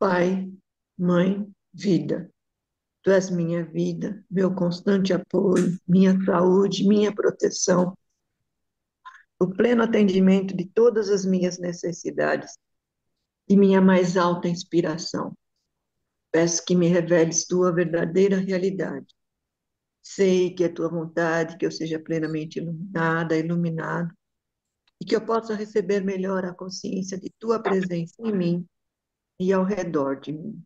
Pai, Mãe, vida. Tu és minha vida, meu constante apoio, minha saúde, minha proteção, o pleno atendimento de todas as minhas necessidades e minha mais alta inspiração. Peço que me reveles tua verdadeira realidade. Sei que é tua vontade que eu seja plenamente iluminada, iluminado, e que eu possa receber melhor a consciência de tua presença em mim e ao redor de mim.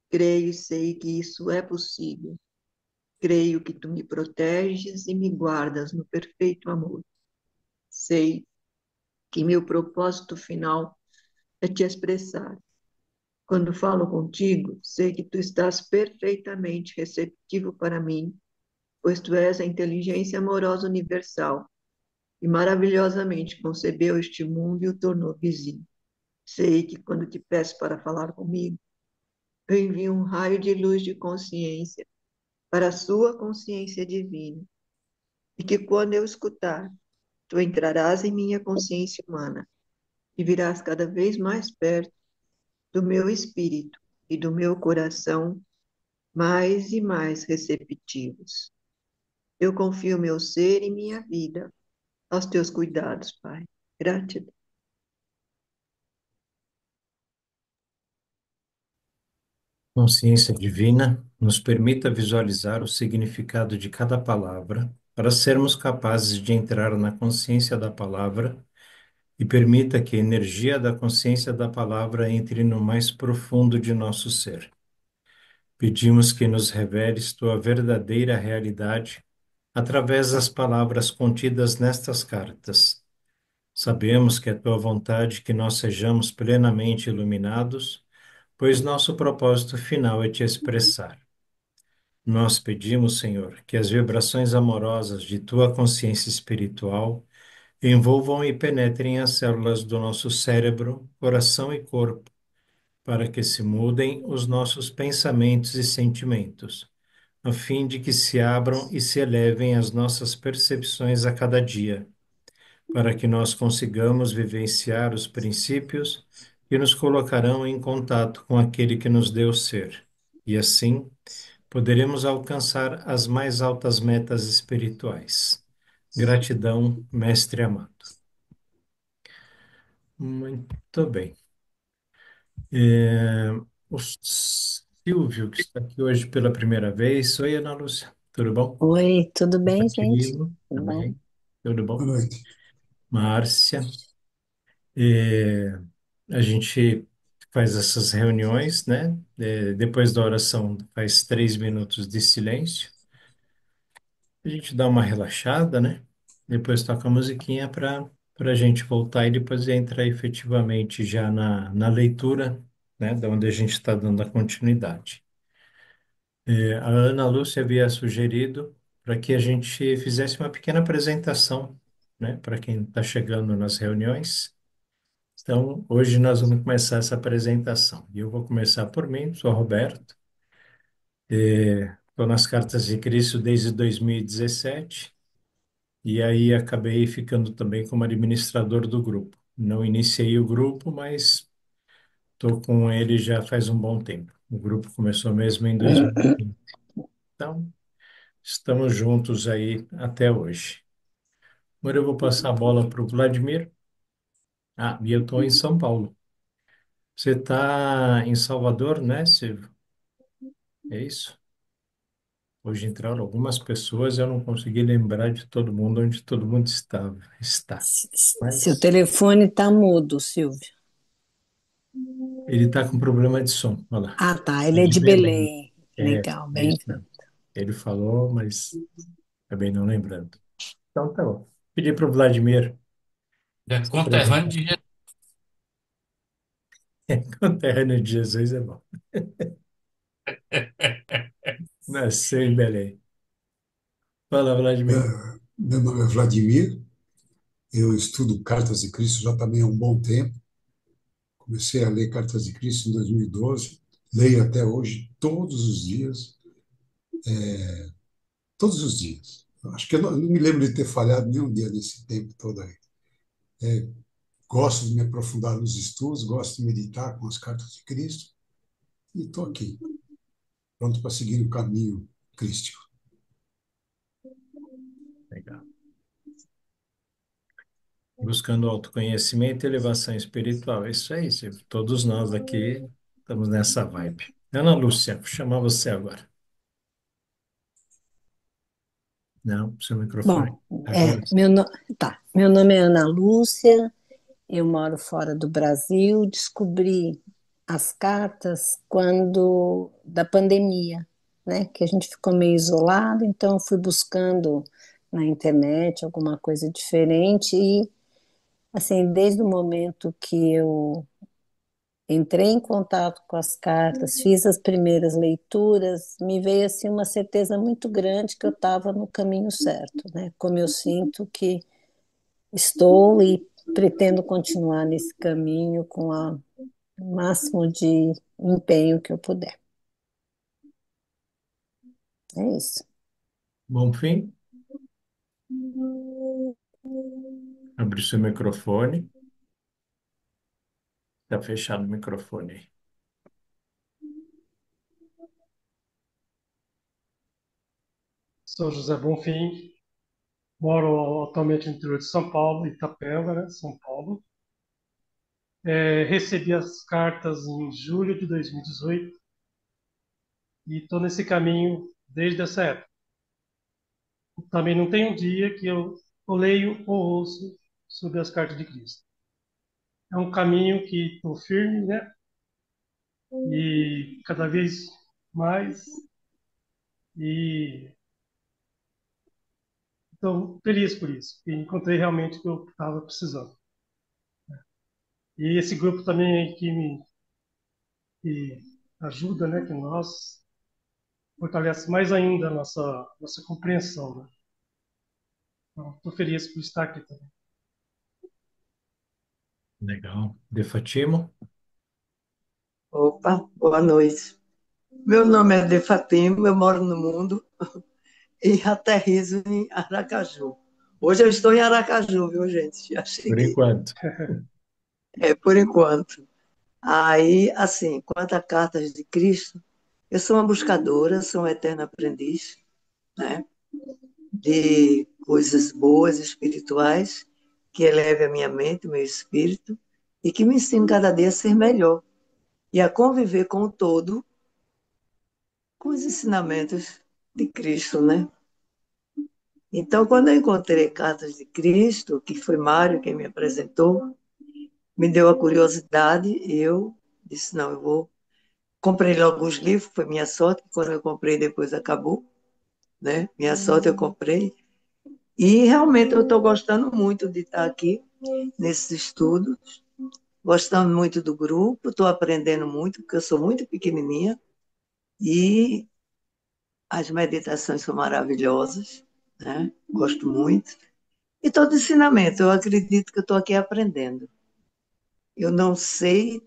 Creio e sei que isso é possível. Creio que tu me proteges e me guardas no perfeito amor. Sei que meu propósito final é te expressar. Quando falo contigo, sei que tu estás perfeitamente receptivo para mim, pois tu és a inteligência amorosa universal e maravilhosamente concebeu este mundo e o tornou visível. Sei que quando te peço para falar comigo, eu envio um raio de luz de consciência para a sua consciência divina, e que quando eu escutar, tu entrarás em minha consciência humana e virás cada vez mais perto do meu espírito e do meu coração, mais e mais receptivos. Eu confio meu ser e minha vida aos teus cuidados, Pai. Gratidão. Consciência divina nos permita visualizar o significado de cada palavra para sermos capazes de entrar na consciência da palavra e permita que a energia da consciência da palavra entre no mais profundo de nosso ser. Pedimos que nos reveles tua verdadeira realidade através das palavras contidas nestas cartas. Sabemos que é tua vontade que nós sejamos plenamente iluminados, pois nosso propósito final é te expressar. Nós pedimos, Senhor, que as vibrações amorosas de tua consciência espiritual envolvam e penetrem as células do nosso cérebro, coração e corpo, para que se mudem os nossos pensamentos e sentimentos, a fim de que se abram e se elevem as nossas percepções a cada dia, para que nós consigamos vivenciar os princípios que nos colocarão em contato com aquele que nos deu ser. E assim, poderemos alcançar as mais altas metas espirituais. Gratidão, Mestre amado. Muito bem. É, o Silvio, que está aqui hoje pela primeira vez. Oi, Ana Lúcia. Tudo bom? Oi, tudo bem, gente? Tranquilo? Tudo bom? Também. Tudo Boa bom? noite. Márcia. É, a gente faz essas reuniões, né? Depois da oração, faz 3 minutos de silêncio. A gente dá uma relaxada, né? Depois toca a musiquinha para a gente voltar e depois entrar efetivamente já na leitura, né? Da onde a gente está dando a continuidade. A Ana Lúcia havia sugerido para que a gente fizesse uma pequena apresentação, né? Para quem está chegando nas reuniões. Então, hoje nós vamos começar essa apresentação. E eu vou começar por mim, sou Roberto. Estou nas Cartas de Cristo desde 2017. E aí acabei ficando também como administrador do grupo. Não iniciei o grupo, mas estou com ele já faz um bom tempo. O grupo começou mesmo em 2015. Então, estamos juntos aí até hoje. Agora eu vou passar a bola para o Vladimir. Ah, e eu estou em São Paulo. Você está em Salvador, né, Silvio? É isso? Hoje entraram algumas pessoas, eu não consegui lembrar de todo mundo, onde todo mundo está. Seu Mas telefone tá mudo, Silvio. ele está com problema de som, olha lá. Ah, tá. É Ele é de de Belém. Belém. É, Legal, é isso bem-vindo. mesmo. Ele falou, mas acabei não lembrando. Então tá bom. Pedi para o Vladimir É se conterrâneo apresentar. de Jesus. Conterrâneo de Jesus é bom. Nasceu em Belém. Fala, Vladimir. Meu nome é Vladimir, eu estudo Cartas de Cristo já também há um bom tempo. Comecei a ler Cartas de Cristo em 2012, leio até hoje, todos os dias. Acho que eu não me lembro de ter falhado nenhum dia nesse tempo todo aí. Gosto de me aprofundar nos estudos, gosto de meditar com as Cartas de Cristo. e estou aqui, pronto para seguir o caminho crístico. Legal. Buscando autoconhecimento e elevação espiritual. É isso aí, Silvio. Todos nós aqui estamos nessa vibe. Ana Lúcia, vou chamar você agora. Não, seu microfone. Bom, Agora sim. meu nome é Ana Lúcia, eu moro fora do Brasil, descobri as cartas quando da pandemia, né? Que a gente ficou meio isolado, então eu fui buscando na internet alguma coisa diferente e assim, desde o momento que eu entrei em contato com as cartas, fiz as primeiras leituras, me veio assim uma certeza muito grande que eu estava no caminho certo, né? Como eu sinto que estou e pretendo continuar nesse caminho com o máximo de empenho que eu puder. É isso. Bom fim. Abre seu microfone. Está fechado o microfone aí. Sou José Bonfim, moro atualmente no interior de São Paulo, Itapeva, né, São Paulo. Recebi as cartas em julho de 2018 e estou nesse caminho desde essa época. Também não tem um dia que eu leio ou ouço sobre as cartas de Cristo. É um caminho que estou firme, né? E cada vez mais. E estou feliz por isso. E encontrei realmente o que eu estava precisando. E esse grupo também que ajuda, né? Que nós fortalece mais ainda a nossa compreensão, né? Então, estou feliz por estar aqui também. Legal. De Fatimo. Opa, boa noite. Meu nome é De Fatima, eu moro no mundo e aterrizo em Aracaju. Hoje eu estou em Aracaju, viu, gente? Já Por cheguei. enquanto. Por enquanto. Aí, assim, quanto a cartas de Cristo, eu sou uma buscadora, sou um eterno aprendiz, né? De coisas boas, espirituais, que eleve a minha mente, o meu espírito, e que me ensina cada dia a ser melhor e a conviver com o todo, com os ensinamentos de Cristo, né? Então, quando eu encontrei Cartas de Cristo, que foi Mário quem me apresentou, me deu a curiosidade, e eu disse, não, eu vou... Comprei logo os livros, foi minha sorte, que quando eu comprei depois acabou, né? Minha sorte eu comprei. E realmente eu estou gostando muito de estar aqui nesses estudos, gostando muito do grupo, estou aprendendo muito, porque eu sou muito pequenininha, e as meditações são maravilhosas, né? Gosto muito. E todo ensinamento, eu acredito que eu estou aqui aprendendo. Eu não sei,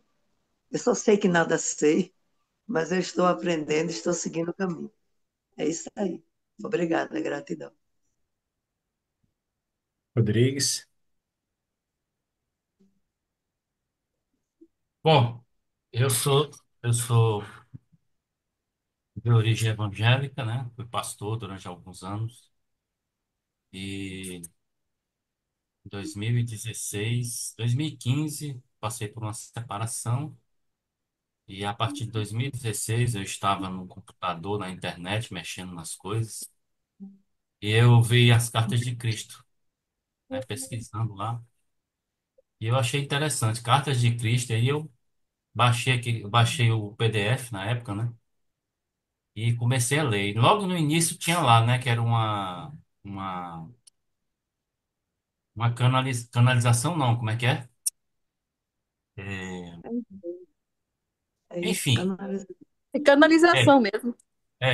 eu só sei que nada sei, mas eu estou aprendendo, estou seguindo o caminho. É isso aí. Obrigada, gratidão. Rodrigues. Bom, eu sou eu sou de origem evangélica, né? Fui pastor durante alguns anos e em 2016, 2015 passei por uma separação e a partir de 2016 eu estava no computador, na internet, mexendo nas coisas e eu vi as cartas de Cristo, né? Pesquisando lá e eu achei interessante, cartas de Cristo. Aí eu baixei o PDF na época, né? E comecei a ler. E logo no início tinha lá, né, que era uma, canalização, não, como é que é? É, É isso, enfim, É é, canalização mesmo.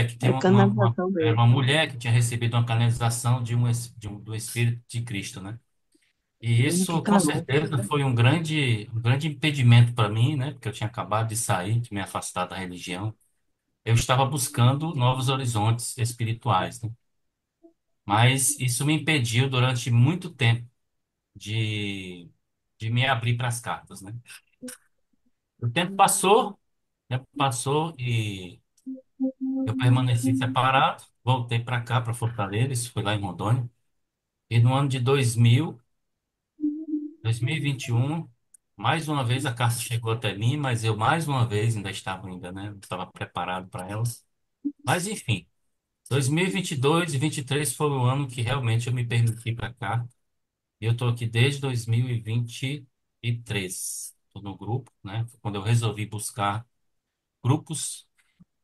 que tem é canalização era mesmo. uma mulher que tinha recebido uma canalização do Espírito de Cristo, né? E Tem que isso, com calar. certeza, foi um grande impedimento para mim, né? Porque eu tinha acabado de sair, de me afastar da religião. Eu estava buscando novos horizontes espirituais, né? Mas isso me impediu durante muito tempo de, de me abrir para as cartas, né? O tempo passou tempo passou e eu permaneci separado, voltei para cá, para Fortaleza, isso foi lá em Rondônia. E no ano de 2021, mais uma vez a carta chegou até mim, mas eu mais uma vez ainda estava ainda, né? Não estava preparado para elas. Mas enfim, 2022 e 23 foi o ano que realmente eu me permiti para cá. E eu estou aqui desde 2023. Estou no grupo, né? Foi quando eu resolvi buscar grupos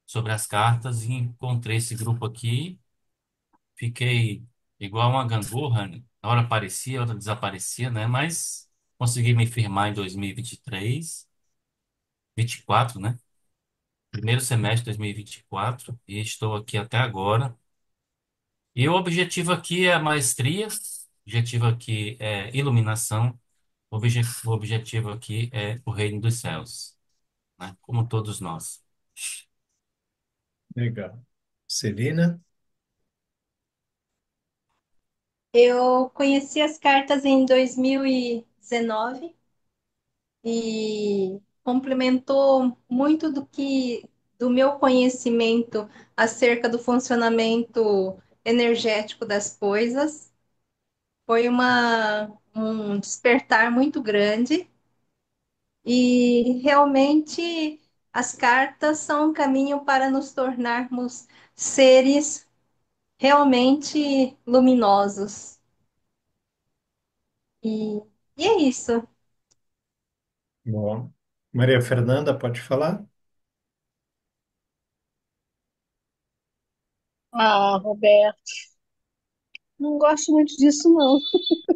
sobre as cartas e encontrei esse grupo aqui. Fiquei igual uma gangorra, né? A hora aparecia, a hora desaparecia, né? Mas consegui me firmar em 2023, 24, né? Primeiro semestre de 2024 e estou aqui até agora. E o objetivo aqui é a maestria, o objetivo aqui é iluminação, o objetivo aqui é o reino dos céus, né? Como todos nós. Legal. Celina? Eu conheci as cartas em 2019 e complementou muito do meu conhecimento acerca do funcionamento energético das coisas. Foi um despertar muito grande e realmente as cartas são um caminho para nos tornarmos seres realmente luminosos. E, e é isso. Bom. Maria Fernanda, pode falar? Ah, Roberto, não gosto muito disso, não.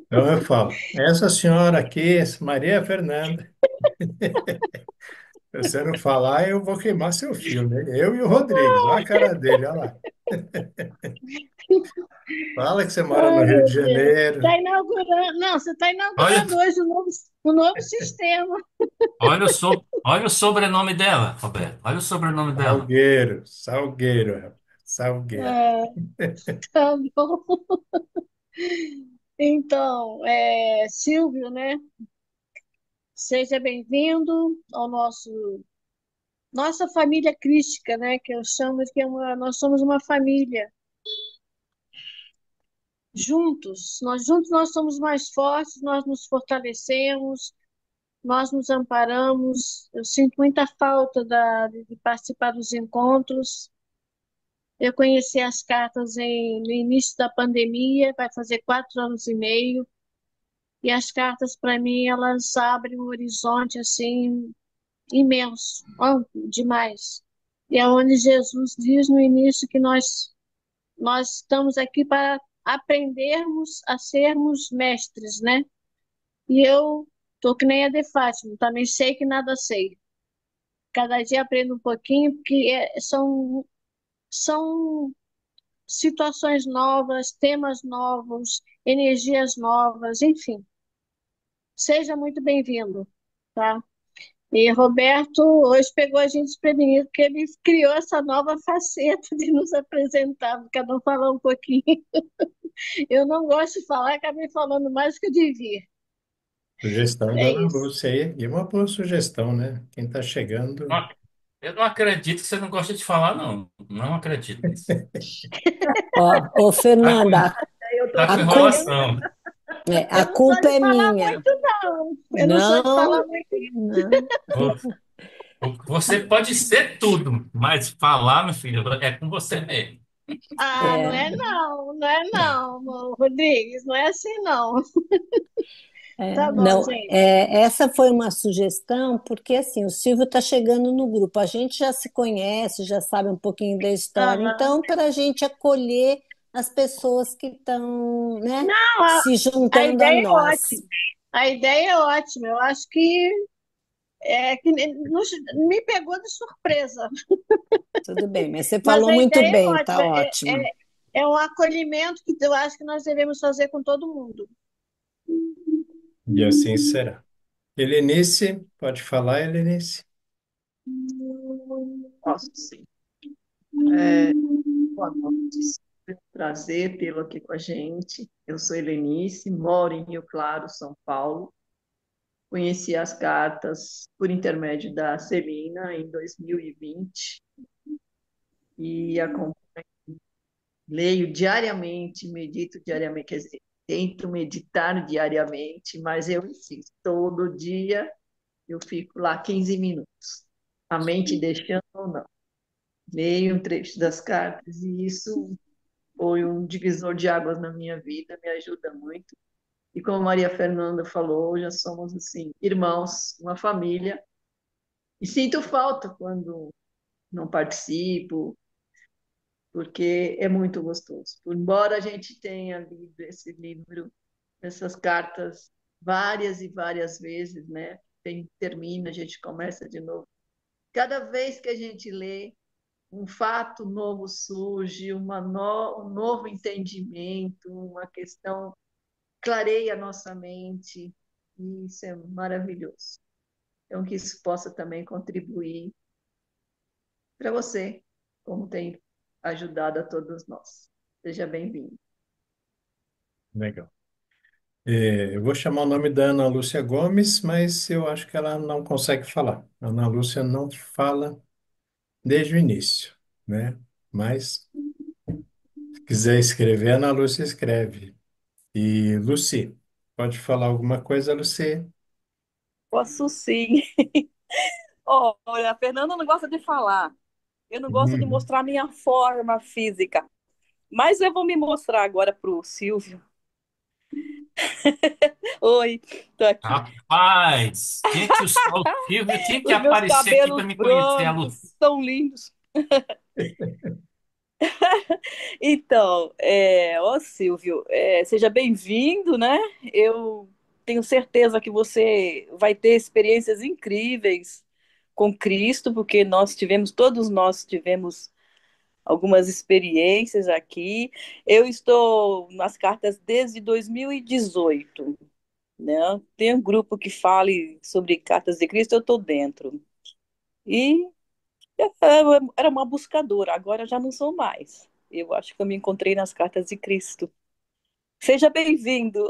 Então eu falo. Essa senhora aqui, Maria Fernanda. Se você não falar, eu vou queimar seu filme. Eu e o Rodrigues. Olha a cara dele, olha lá. Fala que você mora no Ai, Rio de meu Deus. Está Janeiro. inaugurando. Não, você está Olha, inaugurando hoje o novo sistema. olha o sobrenome dela, Roberto. Olha o sobrenome dela. Salgueiro, Salgueiro, rapaz. Salgueiro. Ah, tá bom. Então, Silvio, né? Seja bem-vindo ao nossa família crística, né? Que eu chamo de que nós somos uma família. Juntos nós somos mais fortes, nós nos fortalecemos, nós nos amparamos. Eu sinto muita falta de participar dos encontros. Eu conheci as cartas no início da pandemia, vai fazer 4 anos e meio, e as cartas, para mim, elas abrem um horizonte assim imenso, amplo demais. E é onde Jesus diz no início que nós estamos aqui para aprendermos a sermos mestres, né? E eu tô que nem a de Fátima, também sei que nada sei. Cada dia aprendo um pouquinho, porque são situações novas, temas novos, energias novas, enfim. Seja muito bem-vindo, tá? E Roberto hoje pegou a gente desprevenido, porque ele criou essa nova faceta de nos apresentar, cada um falar um pouquinho. Eu não gosto de falar, acabei falando mais do que eu devia. Sugestão da É Ana isso. Lúcia aí. E uma boa sugestão, né? Quem está chegando. Ó, eu não acredito que você não gosta de falar, não. Não acredito nisso. Ó, Tá com, Fernanda, Eu estou tá a com culpa, aprendendo. enrolação. a Eu não sou culpa de é falar minha. muito, não. Eu não sou de Não, falar muito. não. Vo- Você pode ser tudo, mas falar, meu filho, é com você mesmo. Ah, não É, é não, não é não, Rodrigues, não é assim não. Tá bom, não, gente. essa foi uma sugestão, porque assim, o Silvio está chegando no grupo, a gente já se conhece, já sabe um pouquinho da história, Aham. então, para a gente acolher as pessoas que estão, né, Não, se a juntando a ideia é nós. ótima. A ideia é ótima. Eu acho que me pegou de surpresa. Tudo bem, mas você Mas falou a muito ideia é bem, tá ótima. ótimo. É um acolhimento que eu acho que nós devemos fazer com todo mundo. E assim será. Helenice, pode falar, Helenice? Posso sim. É, boa noite. É um prazer tê-lo aqui com a gente. Eu sou Helenice, moro em Rio Claro, São Paulo. Conheci as cartas por intermédio da Celina em 2020 e leio diariamente, medito diariamente, quer dizer, tento meditar diariamente, mas eu insisto, todo dia eu fico lá 15 minutos, a mente deixando ou não. Leio um trecho das cartas e isso foi um divisor de águas na minha vida, me ajuda muito. E como Maria Fernanda falou, já somos assim, irmãos, uma família. E sinto falta quando não participo, porque é muito gostoso. Embora a gente tenha lido esse livro, essas cartas várias e várias vezes, né? Termina, a gente começa de novo. Cada vez que a gente lê, um fato novo surge, um novo entendimento, uma questão clareia a nossa mente, e isso é maravilhoso. Então, que isso possa também contribuir para você, como tem ajudado a todos nós. Seja bem-vindo. Legal. Eu vou chamar o nome da Ana Lúcia Gomes, mas eu acho que ela não consegue falar. A Ana Lúcia não fala desde o início, né? Mas, se quiser escrever, a Ana Lúcia escreve. E, Lucy, pode falar alguma coisa, Lucy? Posso sim. Olha, a Fernanda não gosta de falar. Eu não gosto de Uhum. mostrar minha forma física. Mas eu vou me mostrar agora para o Silvio. Oi, tô aqui. Rapaz, o Silvio tinha que Os meus aparecer aqui para cabelos me conhecer, a brancos Lu. estão lindos. Então, ó Silvio, seja bem-vindo, né? Eu tenho certeza que você vai ter experiências incríveis com Cristo, porque todos nós tivemos algumas experiências aqui. Eu estou nas cartas desde 2018, né? Tem um grupo que fale sobre cartas de Cristo, eu estou dentro. E era uma buscadora, agora já não sou mais. Eu acho que eu me encontrei nas cartas de Cristo. Seja bem-vindo.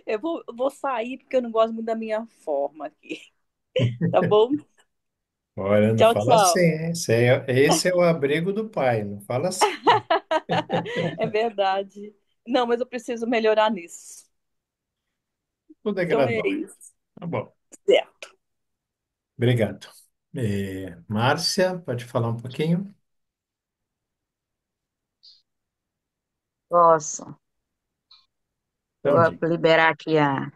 Eu vou sair porque eu não gosto muito da minha forma aqui, tá bom? Olha, não Tchau, fala assim, tchau. hein? Esse é o abrigo do pai, não fala assim. É verdade. Não, mas eu preciso melhorar nisso. Tudo é Então é gradual. isso. Tá bom. Certo. Obrigado. Márcia, pode falar um pouquinho? Posso. Então, Vou diga. liberar aqui a.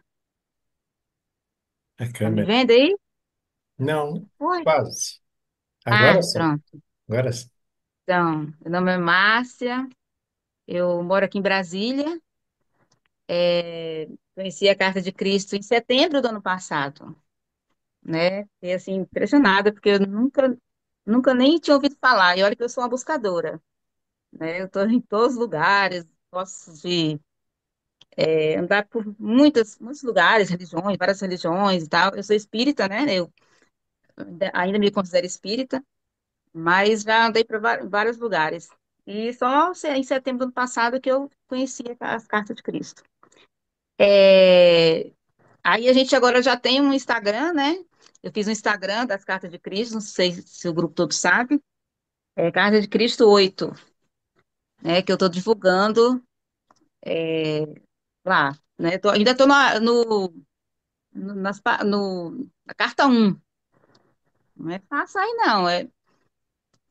A Tá me câmera. vendo aí? Não, Oi. quase. Agora Ah, sim. pronto. Agora sim. Então, meu nome é Márcia, eu moro aqui em Brasília. Conheci a Carta de Cristo em setembro do ano passado, né? Fiquei assim, impressionada, porque eu nunca nem tinha ouvido falar. E olha que eu sou uma buscadora, né? Eu estou em todos os lugares, posso andar por muitos lugares, religiões, várias religiões e tal. Eu sou espírita, né? Eu ainda me considero espírita. Mas já andei para vários lugares. E só em setembro do ano passado que eu conheci as cartas de Cristo. É, Aí a gente agora já tem um Instagram, né? Eu fiz um Instagram das cartas de Cristo, não sei se o grupo todo sabe. É Carta de Cristo 8, né? Que eu estou divulgando lá. Né? Ainda estou na carta 1. Não é fácil aí, não.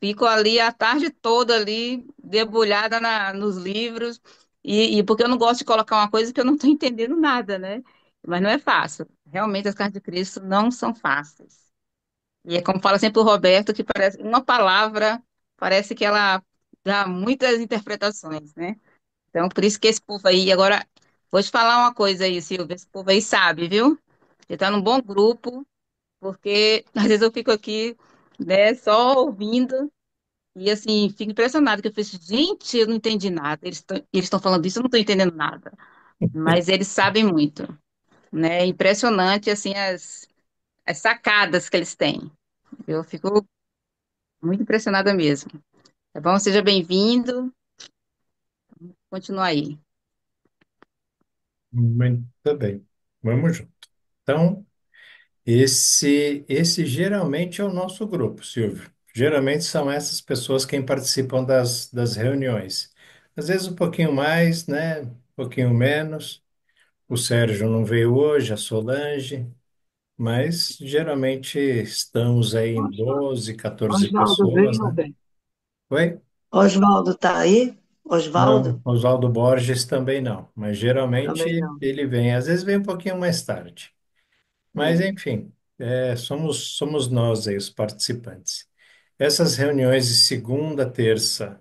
Fico ali a tarde toda ali, debulhada nos livros, e porque eu não gosto de colocar uma coisa que eu não estou entendendo nada, né? Mas não é fácil. Realmente as cartas de Cristo não são fáceis. E é como fala sempre o Roberto, que parece uma palavra, parece que ela dá muitas interpretações, né? Então, por isso que esse povo aí, agora, vou te falar uma coisa aí, Silvia, esse povo aí sabe, viu? Ele está num bom grupo, porque às vezes eu fico aqui, né, só ouvindo, e assim, fico impressionada, que eu falei assim, gente, eu não entendi nada. Eles estão falando isso, eu não estou entendendo nada. Mas eles sabem muito, né? É impressionante, assim, as sacadas que eles têm. Eu fico muito impressionada mesmo. Tá bom? Seja bem-vindo. Continua aí. Muito bem. Vamos junto. Então, esse geralmente é o nosso grupo, Silvio. Geralmente são essas pessoas quem participam das reuniões. Às vezes um pouquinho mais, né? Um pouquinho menos. O Sérgio não veio hoje, a Solange, mas geralmente estamos aí em 12, 14 Oswaldo pessoas, veio, né? bem. Oi? Oswaldo está aí? Não, Oswaldo? Oswaldo Borges também não, mas Também geralmente não. ele vem, às vezes vem um pouquinho mais tarde. Mas, É. enfim, somos nós aí os participantes. Essas reuniões de segunda, terça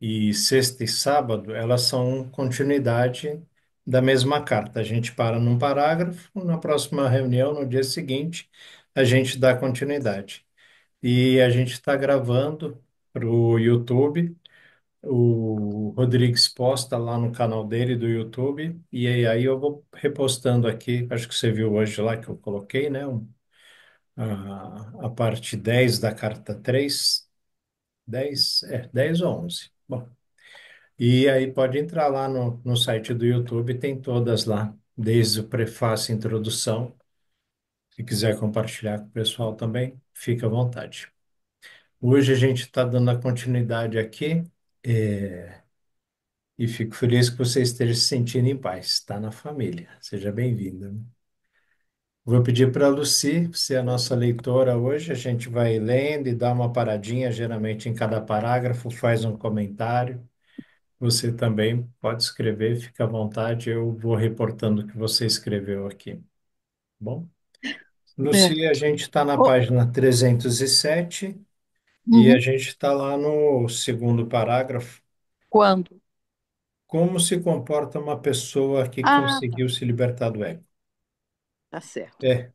e sexta e sábado, elas são continuidade da mesma carta. A gente para num parágrafo, na próxima reunião, no dia seguinte, a gente dá continuidade. E a gente está gravando para o YouTube. O Rodrigues posta lá no canal dele do YouTube, e aí eu vou repostando aqui. Acho que você viu hoje lá que eu coloquei, né? A parte 10 da carta 3 10 ou 11. Bom, e aí pode entrar lá no site do YouTube, tem todas lá, desde o prefácio e introdução. Se quiser compartilhar com o pessoal também, fica à vontade. Hoje a gente está dando a continuidade aqui, e fico feliz que você esteja se sentindo em paz. Está na família. Seja bem-vinda. Vou pedir para a Lucy ser a nossa leitora hoje. A gente vai lendo e dá uma paradinha, geralmente em cada parágrafo, faz um comentário. Você também pode escrever, fica à vontade. Eu vou reportando o que você escreveu aqui. Bom? É. Lucy, a gente está na Ô, página 307 e a uhum. gente está lá no segundo parágrafo. Quando? Como se comporta uma pessoa que Ah, tá. conseguiu se libertar do ego? Tá certo. É,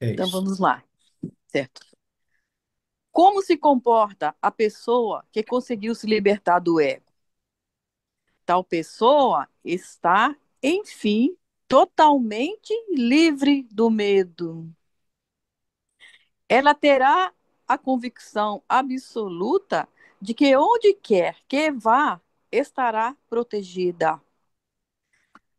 é Então isso. vamos lá, certo? Como se comporta a pessoa que conseguiu se libertar do ego? Tal pessoa está, enfim, totalmente livre do medo. Ela terá a convicção absoluta de que onde quer que vá, estará protegida.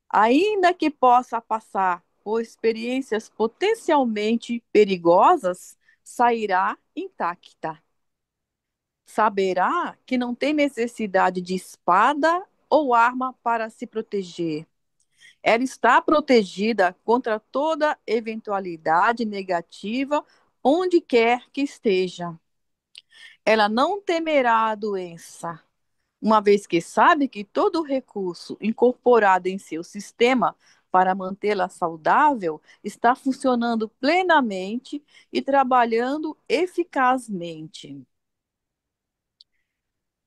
Ainda que possa passar por experiências potencialmente perigosas, sairá intacta. Saberá que não tem necessidade de espada ou arma para se proteger. Ela está protegida contra toda eventualidade negativa, onde quer que esteja. Ela não temerá a doença, uma vez que sabe que todo recurso incorporado em seu sistema para mantê-la saudável está funcionando plenamente e trabalhando eficazmente.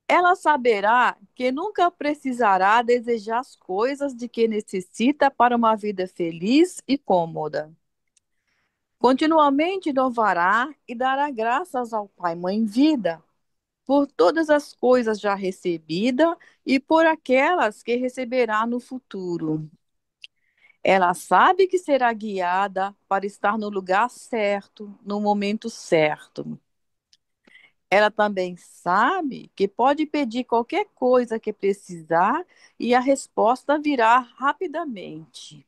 Ela saberá que nunca precisará desejar as coisas de que necessita para uma vida feliz e cômoda. Continuamente louvará e dará graças ao Pai Mãe Vida por todas as coisas já recebidas e por aquelas que receberá no futuro. Ela sabe que será guiada para estar no lugar certo, no momento certo. Ela também sabe que pode pedir qualquer coisa que precisar e a resposta virá rapidamente.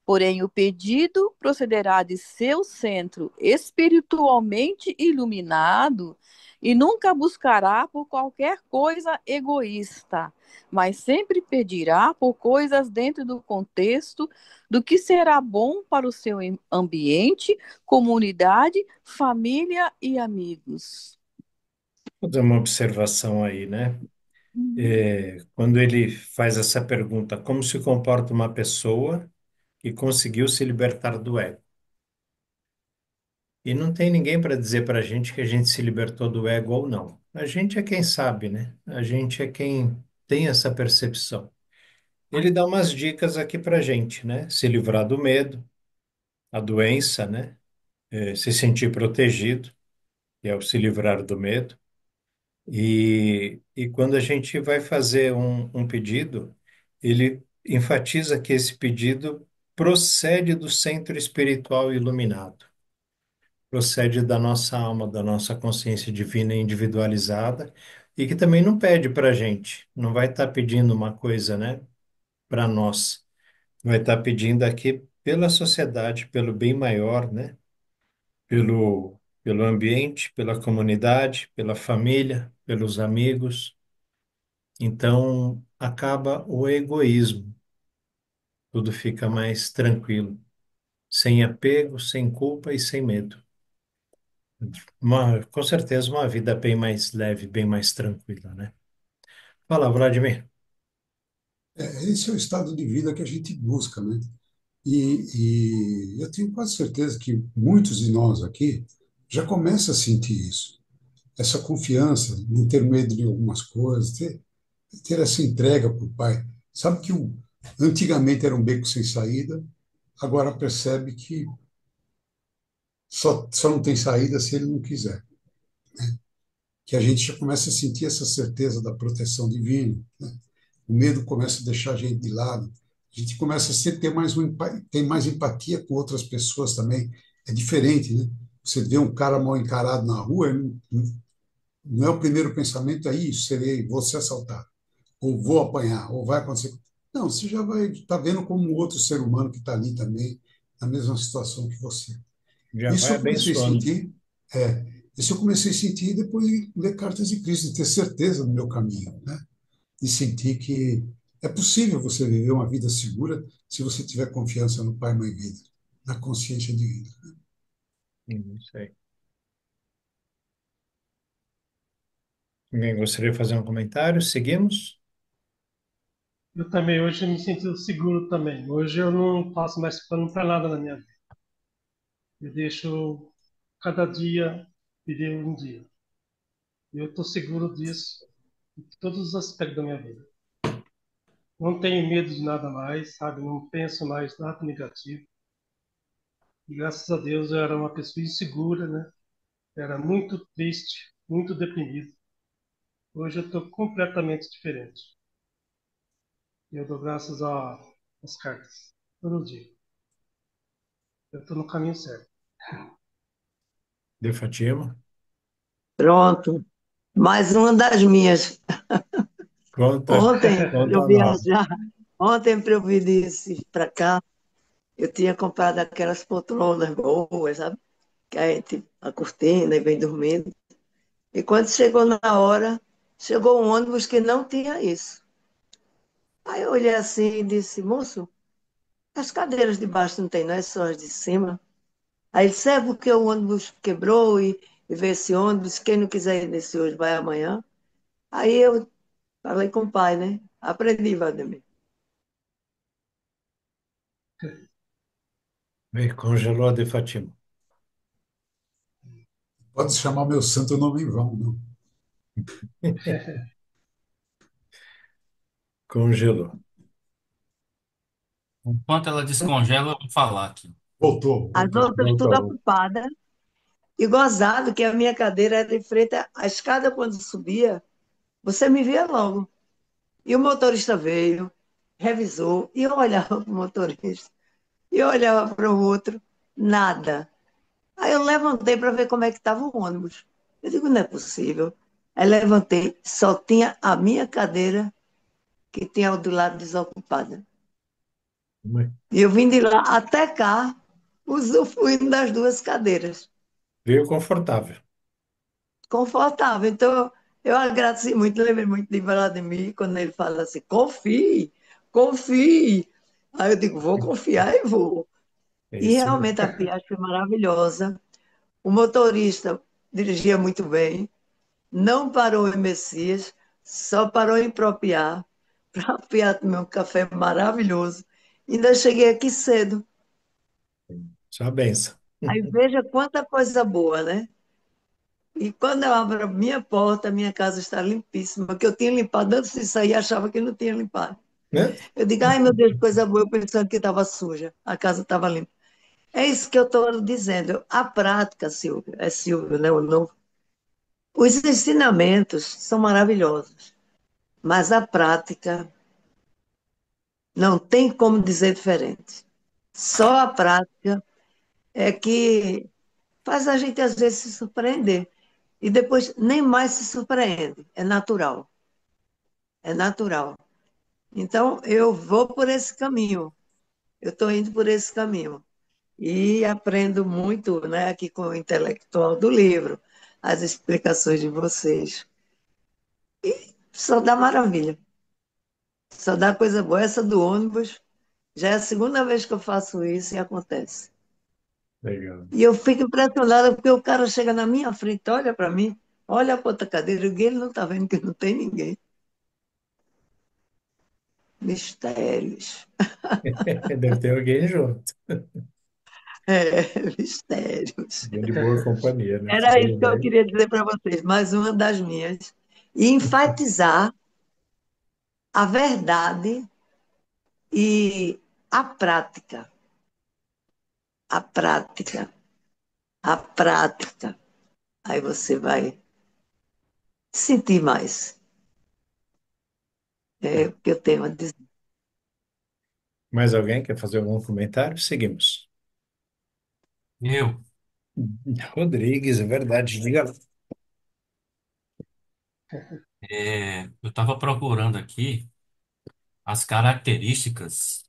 Porém, o pedido procederá de seu centro espiritualmente iluminado e nunca buscará por qualquer coisa egoísta, mas sempre pedirá por coisas dentro do contexto do que será bom para o seu ambiente, comunidade, família e amigos. Vou dar uma observação aí, né? Quando ele faz essa pergunta, como se comporta uma pessoa que conseguiu se libertar do ego? E não tem ninguém para dizer para a gente que a gente se libertou do ego ou não. A gente é quem sabe, né? A gente é quem tem essa percepção. Ele dá umas dicas aqui para a gente, né? Se livrar do medo, a doença, né? Se sentir protegido, que é o se livrar do medo. E quando a gente vai fazer um pedido, ele enfatiza que esse pedido procede do centro espiritual iluminado, procede da nossa alma, da nossa consciência divina individualizada, e que também não pede para a gente, não vai estar pedindo uma coisa, né, para nós. vai estar pedindo aqui pela sociedade, pelo bem maior, né? Pelo ambiente, pela comunidade, pela família, pelos amigos. Então, acaba o egoísmo, tudo fica mais tranquilo, sem apego, sem culpa e sem medo. Com certeza, uma vida bem mais leve, bem mais tranquila, né? Fala, Vladimir. Esse é o estado de vida que a gente busca, né? E eu tenho quase certeza que muitos de nós aqui já começam a sentir isso, essa confiança, não ter medo de algumas coisas, ter essa entrega para o Pai. Sabe que antigamente era um beco sem saída, agora percebe que só não tem saída se ele não quiser. Que a gente já começa a sentir essa certeza da proteção divina, né? O medo começa a deixar a gente de lado. A gente começa a ter ter mais empatia com outras pessoas também. É diferente, né? Você vê um cara mal encarado na rua, não é o primeiro pensamento, aí vou ser assaltado, ou vou apanhar, ou vai acontecer. Não, você já vai estar vendo como um outro ser humano que está ali também, na mesma situação que você. Já Isso vai eu comecei a abençoando. sentir, isso eu comecei a sentir depois de ler Cartas de Cristo, de ter certeza do meu caminho, né? E sentir que é possível você viver uma vida segura se você tiver confiança no Pai, Mãe e Vida, na consciência divina. Isso aí. Alguém gostaria de fazer um comentário? Seguimos? Eu também hoje me sinto seguro também. Hoje eu não passo mais pano para nada na minha vida. Eu deixo cada dia viver um dia. E eu estou seguro disso em todos os aspectos da minha vida. Não tenho medo de nada mais, sabe? Não penso mais nada negativo. E graças a Deus eu era uma pessoa insegura, né? Era muito triste, muito deprimido. Hoje eu estou completamente diferente. Eu dou graças às cartas, todo dia. Eu estou no caminho certo. De Fatima? Pronto. Mais uma das minhas. Conta, Ontem, para eu conta nova. viajar, ontem, para eu vir para cá, eu tinha comprado aquelas poltronas boas, sabe? Que a gente a cortina e vem dormindo. E quando chegou na hora, chegou um ônibus que não tinha isso. Aí eu olhei assim e disse, moço, as cadeiras de baixo não tem, não é só as de cima. Aí ele disse, é porque o ônibus quebrou e veio esse ônibus, quem não quiser ir nesse hoje vai amanhã. Aí eu falei com o pai, né? Aprendi, Valdemir. Me congelou de Fatima. Pode chamar meu santo nome em vão, não. Congelou. Enquanto ela descongela, eu vou falar aqui. Voltou, As voltou. outras tudo Voltou. ocupadas. E gozado que a minha cadeira era em frente à escada quando subia, você me via logo. E o motorista veio, revisou, e eu olhava para o motorista, e eu olhava para o outro, nada. Aí eu levantei para ver como é que estava o ônibus. Eu digo, não é possível. Aí levantei, só tinha a minha cadeira que tinha do lado desocupada. E eu vim de lá até cá, usufruindo das duas cadeiras. Veio confortável. Confortável. Então, eu agradeci muito, lembrei muito de Vladimir, quando ele fala assim, confie, confie. Aí eu digo, vou confiar e vou. É E isso aí. realmente a viagem foi maravilhosa. O motorista dirigia muito bem, não parou em Messias, só parou em Propiá, para Propiá tomar um café maravilhoso. Ainda cheguei aqui cedo. Só a benção. Aí veja quanta coisa boa, né? E quando eu abro a minha porta, a minha casa está limpíssima, que eu tinha limpado antes de sair, achava que não tinha limpado. Né? Eu digo, ai meu Deus, coisa boa, eu pensando que estava suja, a casa estava limpa. É isso que eu estou dizendo. A prática, Silvio, é Silvio, né? O novo. Os ensinamentos são maravilhosos, mas a prática não tem como dizer diferente. Só a prática é que faz a gente, às vezes, se surpreender. E depois nem mais se surpreende. É natural. É natural. Então, eu vou por esse caminho. eu estou indo por esse caminho. E aprendo muito, né, aqui com o intelectual do livro, as explicações de vocês. Só dá maravilha, só dá coisa boa. Essa do ônibus, já é a segunda vez que eu faço isso e acontece. Legal. E eu fico impressionada porque o cara chega na minha frente, olha para mim, olha para outra cadeira, e ele não está vendo que não tem ninguém. Mistérios. Deve ter alguém junto. É, mistérios. Alguém de boa companhia, né? Era isso Tudo que eu bem. queria dizer para vocês, mais uma das minhas. E enfatizar a verdade e a prática. A prática. A prática. Aí você vai sentir mais. É o que eu tenho a dizer. Mais alguém quer fazer algum comentário? Seguimos. Eu, Rodrigues, é verdade. Diga lá. eu estava procurando aqui as características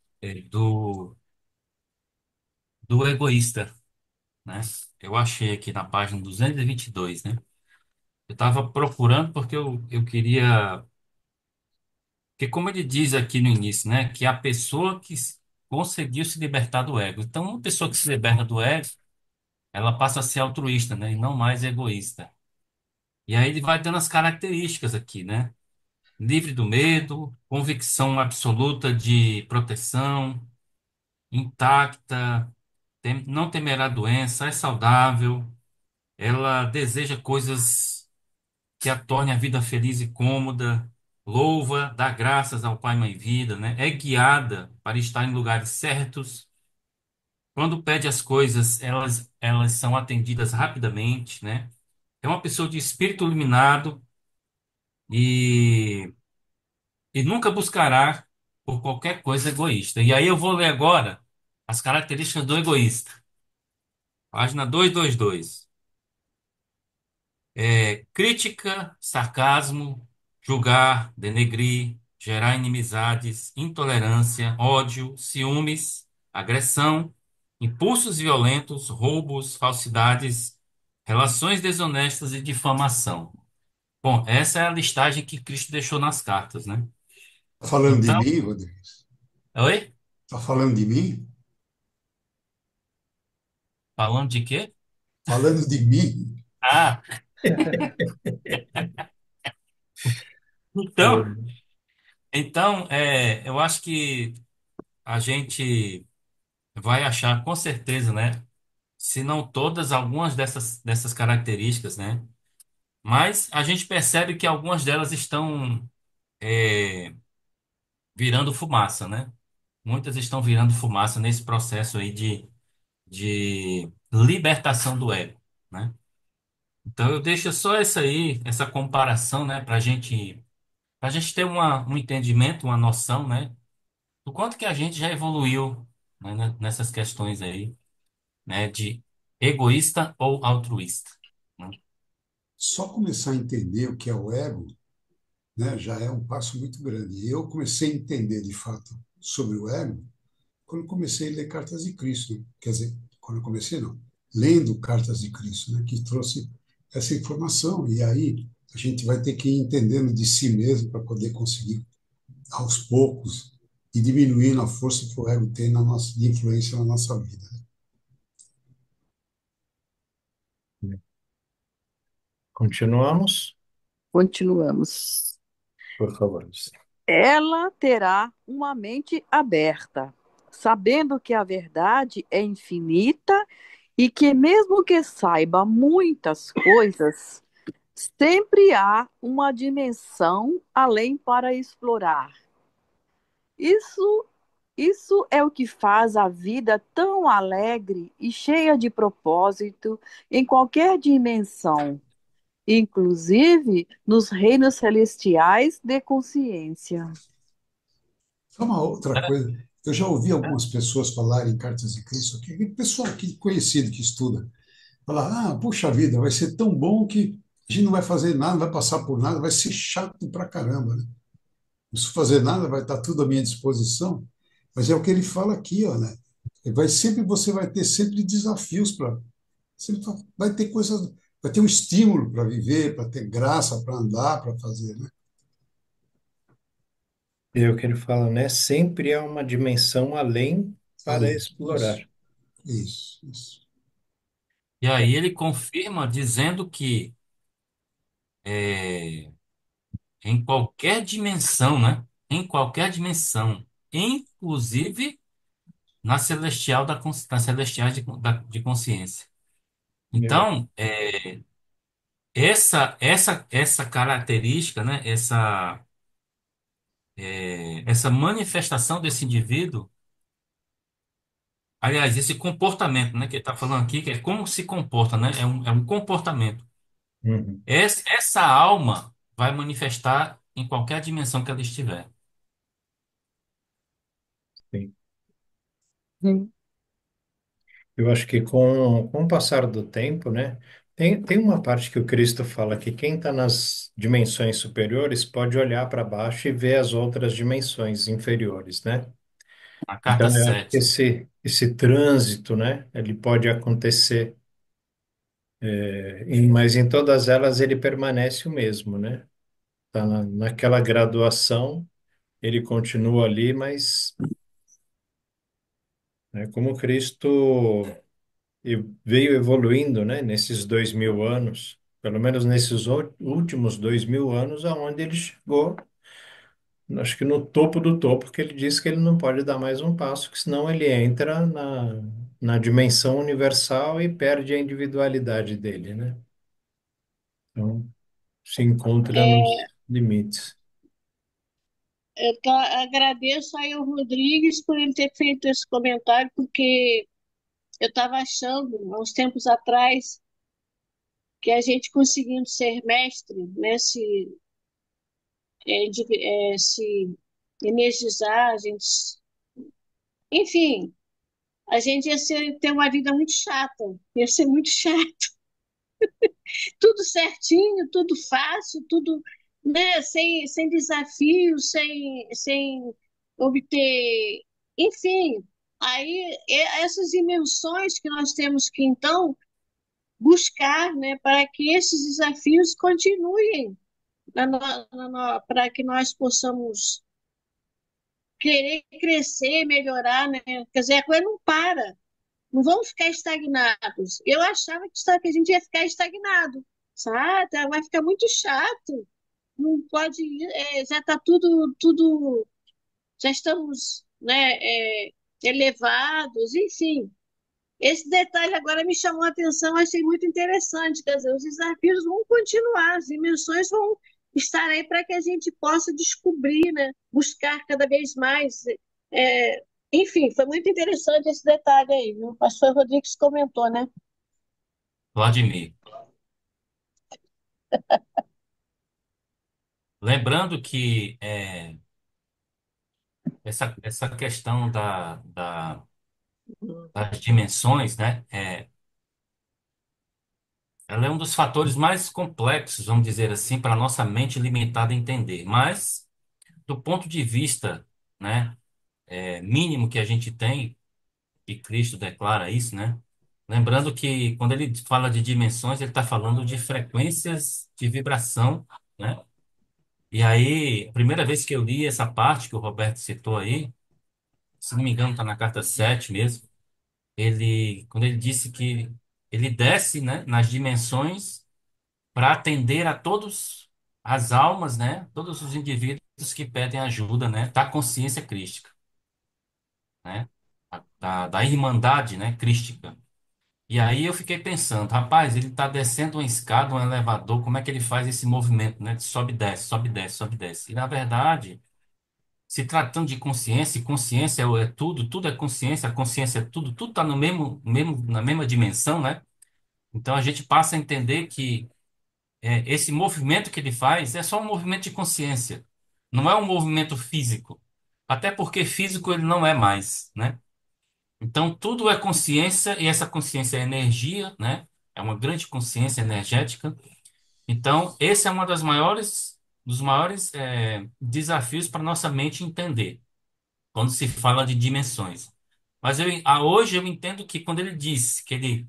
do egoísta, né? Eu achei aqui na página 222, né? Eu estava procurando porque eu queria. Porque, como ele diz aqui no início, né? Que a pessoa que conseguiu se libertar do ego. Então, uma pessoa que se liberta do ego, ela passa a ser altruísta, né? E não mais egoísta. E aí ele vai dando as características aqui, né? Livre do medo, convicção absoluta de proteção, intacta, não temerá doença, é saudável, ela deseja coisas que a tornem a vida feliz e cômoda, louva, dá graças ao Pai, Mãe e Vida, né? É guiada para estar em lugares certos. Quando pede as coisas, elas são atendidas rapidamente, né? É uma pessoa de espírito iluminado e, e nunca buscará por qualquer coisa egoísta. E aí eu vou ler agora as características do egoísta. Página 222. Crítica, sarcasmo, julgar, denegrir, gerar inimizades, intolerância, ódio, ciúmes, agressão, impulsos violentos, roubos, falsidades, relações desonestas e difamação. Bom, essa é a listagem que Cristo deixou nas cartas, né? Está falando de Então, mim, Rodrigues? oi? Está falando de mim? Falando de quê? Falando de mim? Ah, É, então, eu acho que a gente vai achar com certeza, né? Se não todas, algumas dessas características, né? Mas a gente percebe que algumas delas estão virando fumaça, né? Muitas estão virando fumaça nesse processo aí de libertação do ego, né? Então eu deixo só essa aí, essa comparação, né? Pra gente ter um entendimento, uma noção, né? Do quanto que a gente já evoluiu, né, nessas questões aí, né? De egoísta ou altruísta, né? Só começar a entender o que é o ego, né, já é um passo muito grande. E eu comecei a entender, de fato, sobre o ego quando comecei a ler Cartas de Cristo, né? Quer dizer, quando eu comecei, não, lendo Cartas de Cristo, né, que trouxe essa informação. E aí a gente vai ter que ir entendendo de si mesmo para poder conseguir, aos poucos, e diminuindo a força que o ego tem na nossa, de influência na nossa vida. continuamos, Continuamos. por favor. Ela terá uma mente aberta, sabendo que a verdade é infinita e que, mesmo que saiba muitas coisas, sempre há uma dimensão além para explorar. Isso, isso é o que faz a vida tão alegre e cheia de propósito em qualquer dimensão, inclusive nos reinos celestiais de consciência. Só uma outra coisa, eu já ouvi algumas pessoas falarem em Cartas de Cristo, que pessoal que conhecido que estuda, falar, puxa vida, vai ser tão bom que a gente não vai fazer nada, não vai passar por nada, vai ser chato pra caramba, né? Não preciso fazer nada, vai estar tudo à minha disposição. Mas é o que ele fala aqui, ó, né? Vai sempre, você vai ter sempre desafios para. Sempre vai ter coisas, vai ter um estímulo para viver, para ter graça, para andar, para fazer, né? É o que ele fala, né? Sempre há uma dimensão além para Além. Isso, explorar. isso. E aí ele confirma dizendo que é, em qualquer dimensão, né? Em qualquer dimensão, inclusive na celestial nas celestiais de consciência. É. Então, essa característica, né? Essa manifestação desse indivíduo, aliás, esse comportamento, né? Que ele está falando aqui, que é como se comporta, né? É um comportamento. Uhum. Essa alma vai manifestar em qualquer dimensão que ela estiver. Sim. Hum. Eu acho que com o passar do tempo, né? Tem uma parte que o Cristo fala que quem está nas dimensões superiores pode olhar para baixo e ver as outras dimensões inferiores, né? Na Então, carta eu acho que 7. esse trânsito, né? Ele pode acontecer, mas em todas elas ele permanece o mesmo, né? Tá naquela graduação, ele continua ali, mas, né, como Cristo veio evoluindo, né, nesses 2000 anos, pelo menos nesses últimos 2000 anos, aonde ele chegou, acho que no topo do topo, que ele disse que ele não pode dar mais um passo, que senão ele entra na dimensão universal e perde a individualidade dele, né? Então, se encontra nos limites. Agradeço aí ao Rodrigues por ele ter feito esse comentário, porque eu estava achando, há uns tempos atrás, que a gente conseguindo ser mestre, né, se energizar, enfim, a gente ter uma vida muito chata, ia ser muito chato, tudo certinho, tudo fácil, tudo, né, sem desafios, sem obter, enfim, aí essas dimensões que nós temos que então buscar, né, para que esses desafios continuem, para que nós possamos querer crescer, melhorar, né? Quer dizer, a coisa não para. Não vamos ficar estagnados. Eu achava que a gente ia ficar estagnado, sabe? Vai ficar muito chato. Não pode, já está tudo, já estamos, né, elevados, enfim. Esse detalhe agora me chamou a atenção, achei muito interessante. Quer dizer, os desafios vão continuar, as dimensões vão estar aí para que a gente possa descobrir, né? Buscar cada vez mais. É, enfim, foi muito interessante esse detalhe aí, viu? O pastor Rodrigues comentou, né? Vladimir. Lembrando que essa questão das dimensões, né? Ela é um dos fatores mais complexos, vamos dizer assim, para a nossa mente limitada entender. Mas, do ponto de vista, né, mínimo que a gente tem, e Cristo declara isso, né? Lembrando que quando ele fala de dimensões, ele está falando de frequências de vibração, né? E aí, a primeira vez que eu li essa parte que o Roberto citou aí, se não me engano, está na carta 7 mesmo, quando ele disse que ele desce, né, nas dimensões para atender a todos as almas, né, todos os indivíduos que pedem ajuda, né, da consciência crística, né, da irmandade, né, crística. E aí eu fiquei pensando, rapaz, ele está descendo uma escada, um elevador, como é que ele faz esse movimento, né, de sobe e desce, sobe e desce, sobe e desce? E na verdade, se tratando de consciência, e consciência é tudo, tudo é consciência, a consciência é tudo, tudo está no na mesma dimensão, né? Então a gente passa a entender que esse movimento que ele faz é só um movimento de consciência, não é um movimento físico. Até porque físico ele não é mais, né? Então tudo é consciência e essa consciência é energia, né? É uma grande consciência energética. Então esse é uma dos maiores desafios para nossa mente entender. quando se fala de dimensões. Mas hoje eu entendo que quando ele diz que ele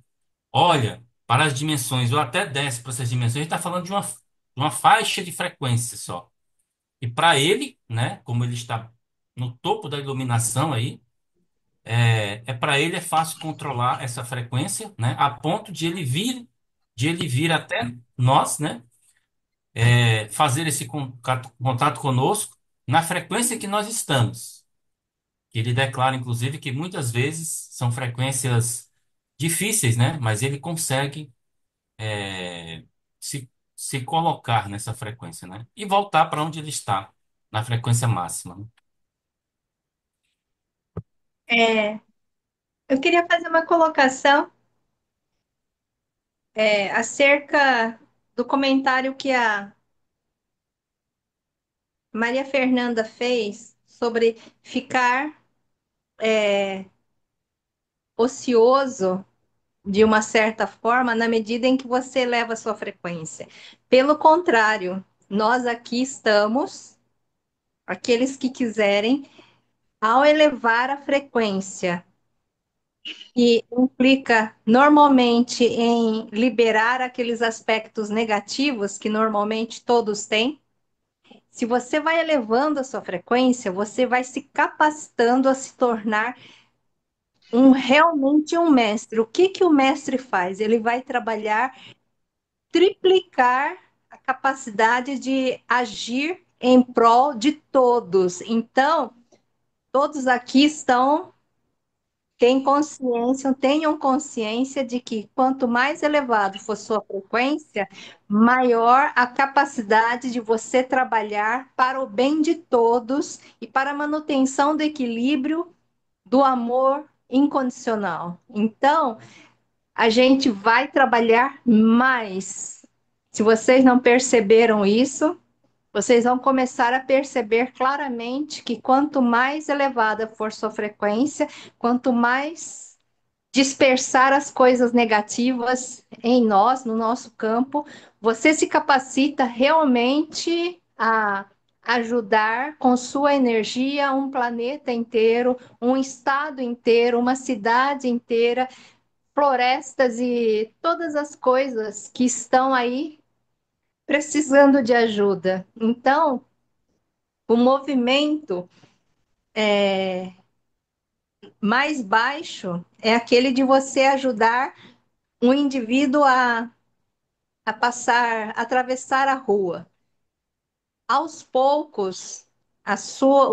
olha para as dimensões ou até desce para essas dimensões, ele está falando de uma faixa de frequência só. E para ele, né, como ele está no topo da iluminação aí, para ele é fácil controlar essa frequência, né, a ponto de ele vir até nós, né, fazer esse contato conosco na frequência que nós estamos. Ele declara, inclusive, que muitas vezes são frequências difíceis, né, mas ele consegue se colocar nessa frequência, né, e voltar para onde ele está, na frequência máxima, né? É, eu queria fazer uma colocação acerca do comentário que a Maria Fernanda fez sobre ficar ocioso de uma certa forma na medida em que você eleva a sua frequência. Pelo contrário, nós aqui estamos, aqueles que quiserem, ao elevar a frequência, que implica normalmente em liberar aqueles aspectos negativos que normalmente todos têm. Se você vai elevando a sua frequência, você vai se capacitando a se tornar realmente um mestre. O que que o mestre faz? Ele vai trabalhar, triplicar a capacidade de agir em prol de todos. Então, todos aqui tenham consciência de que quanto mais elevado for sua frequência, maior a capacidade de você trabalhar para o bem de todos e para a manutenção do equilíbrio do amor incondicional. Então, a gente vai trabalhar mais. Se vocês não perceberam isso, vocês vão começar a perceber claramente que quanto mais elevada for sua frequência, quanto mais dispersar as coisas negativas em nós, no nosso campo, você se capacita realmente a ajudar com sua energia um planeta inteiro, um estado inteiro, uma cidade inteira, florestas e todas as coisas que estão aí precisando de ajuda. Então, o movimento mais baixo é aquele de você ajudar um indivíduo a passar, a atravessar a rua. Aos poucos, a sua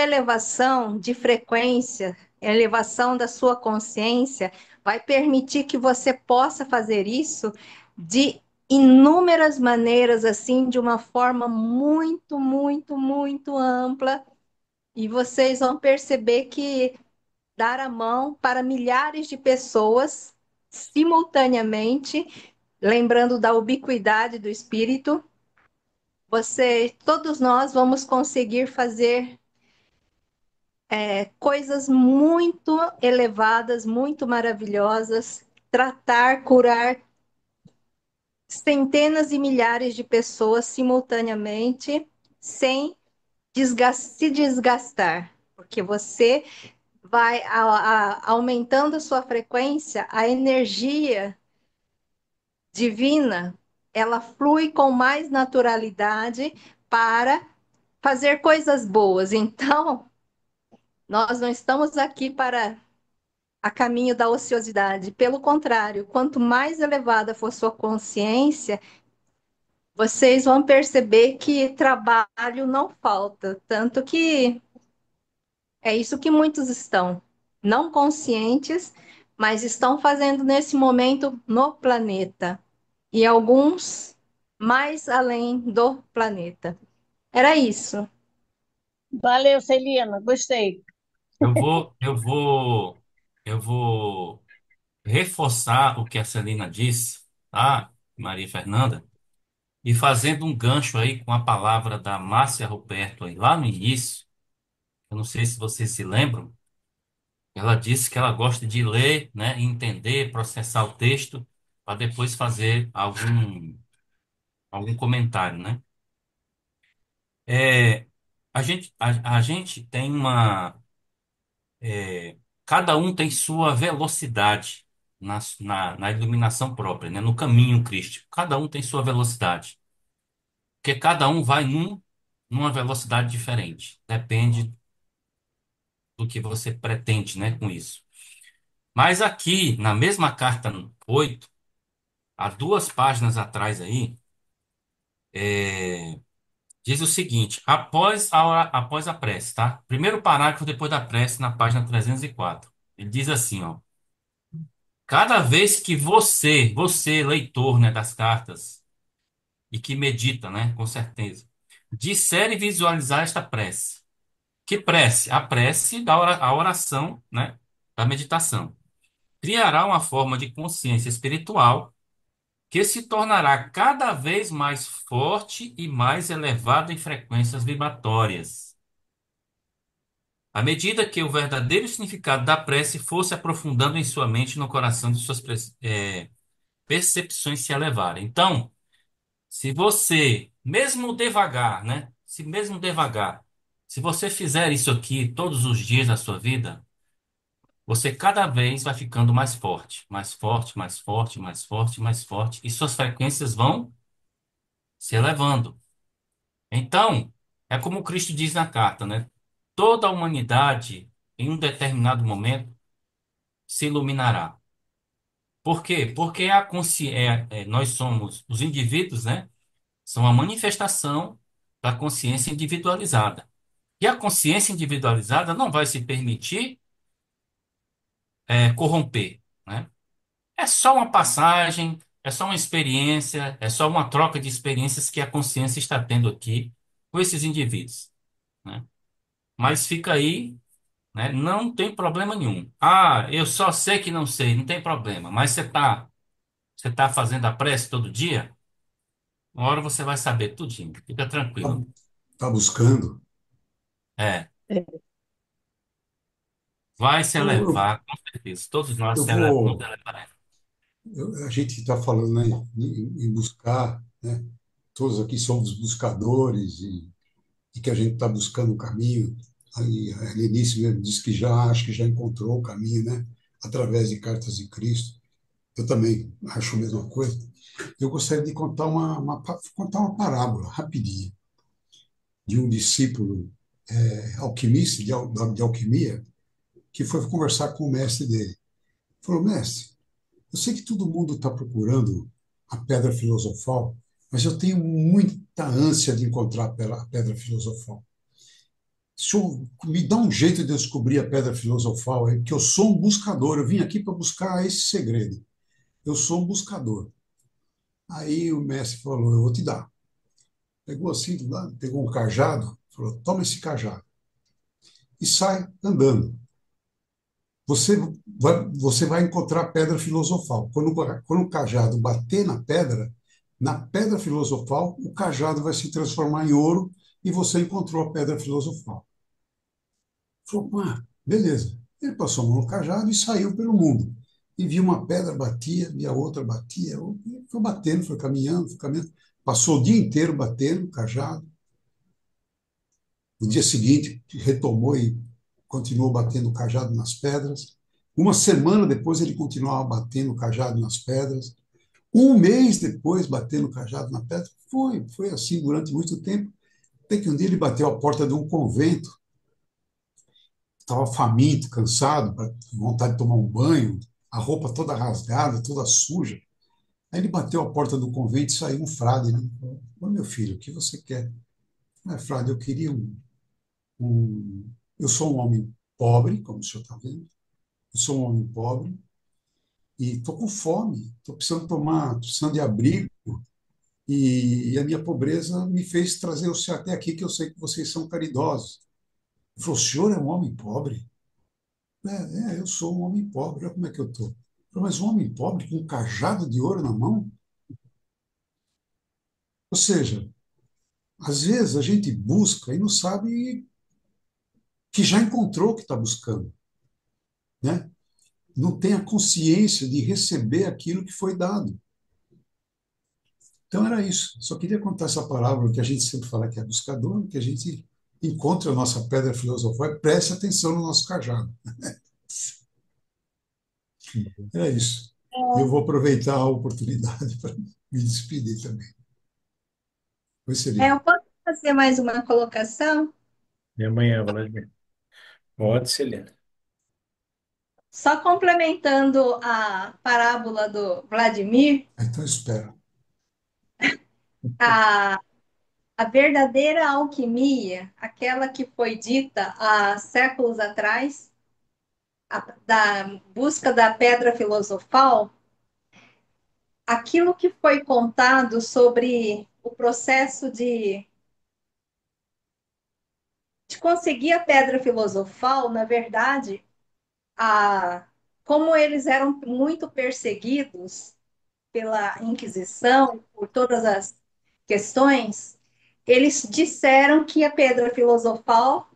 elevação de frequência, a elevação da sua consciência, vai permitir que você possa fazer isso de inúmeras maneiras, assim, de uma forma muito, muito, muito ampla. E vocês vão perceber que dar a mão para milhares de pessoas simultaneamente, lembrando da ubiquidade do espírito, todos nós vamos conseguir fazer coisas muito elevadas, muito maravilhosas, tratar, curar centenas e milhares de pessoas simultaneamente, sem se desgastar, porque você vai aumentando a sua frequência, a energia divina, ela flui com mais naturalidade para fazer coisas boas. Então, nós não estamos aqui para a caminho da ociosidade. Pelo contrário, quanto mais elevada for sua consciência, vocês vão perceber que trabalho não falta. Tanto que é isso que muitos estão, não conscientes, mas estão fazendo nesse momento no planeta. E alguns mais além do planeta. Era isso. Valeu, Celina, gostei. Eu vou, eu vou, eu vou reforçar o que a Celina disse, tá, Maria Fernanda, e fazendo um gancho aí com a palavra da Márcia Roberto aí, lá no início, eu não sei se vocês se lembram, ela disse que ela gosta de ler, né, entender, processar o texto, para depois fazer algum comentário, né? a gente tem cada um tem sua velocidade na iluminação própria, né? No caminho crístico. Cada um tem sua velocidade. Porque cada um vai numa velocidade diferente. Depende do que você pretende, né, com isso. Mas aqui, na mesma carta 8, há 2 páginas atrás aí, diz o seguinte, após a prece, tá? Primeiro parágrafo depois da prece, na página 304. Ele diz assim, ó. Cada vez que você, leitor, né, das cartas, e que medita, né, com certeza, disser e visualizar esta prece. Que prece? A prece a oração, né, da meditação. Criará uma forma de consciência espiritual que se tornará cada vez mais forte e mais elevada em frequências vibratórias. À medida que o verdadeiro significado da prece fosse aprofundando em sua mente e no coração de suas percepções se elevarem. Então, se você, mesmo devagar, né? Se mesmo devagar, se você fizer isso aqui todos os dias da sua vida, você cada vez vai ficando mais forte, mais forte, mais forte, mais forte, mais forte, e suas frequências vão se elevando. Então, é como Cristo diz na carta, né? Toda a humanidade, em um determinado momento, se iluminará. Por quê? Porque nós somos os indivíduos, né? São a manifestação da consciência individualizada. E a consciência individualizada não vai se permitir corromper, né? É só uma passagem, é só uma experiência, é só uma troca de experiências que a consciência está tendo aqui com esses indivíduos, né? Mas fica aí, né? Não tem problema nenhum. Ah, eu só sei que não sei, não tem problema. Mas você tá fazendo a prece todo dia? Uma hora você vai saber tudinho. Fica Tá, tranquilo. tá buscando. É. É, Vai se Então, elevar, com certeza. Todos nós eu nos vou. elevaremos. A gente está falando, né, em buscar, né? Todos aqui somos buscadores e que a gente está buscando o caminho. Aí a Lenice mesmo disse que já acho que já encontrou o caminho, né? Através de Cartas de Cristo. Eu também acho a mesma coisa. Eu gostaria de contar contar uma parábola rapidinho de um discípulo alquimista de alquimia que foi conversar com o mestre dele. Falou, mestre, eu sei que todo mundo está procurando a pedra filosofal, mas eu tenho muita ânsia de encontrar a pedra filosofal. Se eu, me dá um jeito de eu descobrir a pedra filosofal, é que eu sou um buscador, eu vim aqui para buscar esse segredo. Eu sou um buscador. Aí o mestre falou, eu vou te dar. Pegou assim, pegou um cajado, falou, toma esse cajado. E sai andando. Você vai encontrar a pedra filosofal. Quando o cajado bater na pedra filosofal, o cajado vai se transformar em ouro e você encontrou a pedra filosofal. Falou, beleza. Ele passou a mão no cajado e saiu pelo mundo. E viu uma pedra, batia, via outra, batia. Foi batendo, foi caminhando, foi caminhando. Passou o dia inteiro batendo o cajado. No dia seguinte, retomou e continuou batendo o cajado nas pedras. Uma semana depois, ele continuava batendo o cajado nas pedras. Um mês depois, batendo o cajado na pedra. Foi assim durante muito tempo. Até que um dia ele bateu a porta de um convento. Estava faminto, cansado, com vontade de tomar um banho, a roupa toda rasgada, toda suja. Aí ele bateu a porta do convento e saiu um frade. Né? Falou, meu filho, o que você quer? Frade, eu queria eu sou um homem pobre, como o senhor está vendo. Eu sou um homem pobre e estou com fome, estou precisando de abrigo e a minha pobreza me fez trazer o senhor até aqui, que eu sei que vocês são caridosos. Ele falou, o senhor é um homem pobre? Eu sou um homem pobre, olha como é que eu estou. Mas um homem pobre com um cajado de ouro na mão? Ou seja, às vezes a gente busca e não sabe que já encontrou o que está buscando, né? Não tem a consciência de receber aquilo que foi dado. Então era isso. Só queria contar essa parábola que a gente sempre fala que é buscador, que a gente encontre a nossa pedra filosofal e preste atenção no nosso cajado. É isso. Eu vou aproveitar a oportunidade para me despedir também. Oi, Eu Celina. posso fazer mais uma colocação? E amanhã, Vladimir. Pode ser, Helena. Só complementando a parábola do Vladimir, Então, espera. a, a verdadeira alquimia, aquela que foi dita há séculos atrás, da busca da pedra filosofal, aquilo que foi contado sobre o processo de conseguir a pedra filosofal, na verdade, a, como eles eram muito perseguidos pela Inquisição, por todas as questões, eles disseram que a pedra filosofal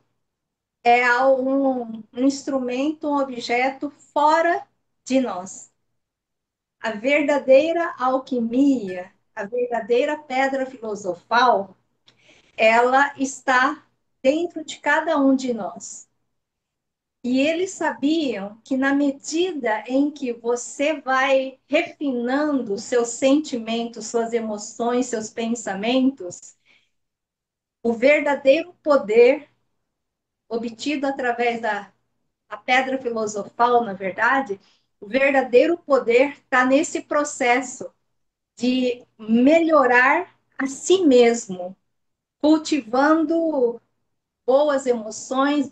é um instrumento, um objeto fora de nós. A verdadeira alquimia, a verdadeira pedra filosofal, ela está dentro de cada um de nós. E eles sabiam que na medida em que você vai refinando seus sentimentos, suas emoções, seus pensamentos, o verdadeiro poder obtido através da a pedra filosofal, na verdade, o verdadeiro poder está nesse processo de melhorar a si mesmo, cultivando boas emoções,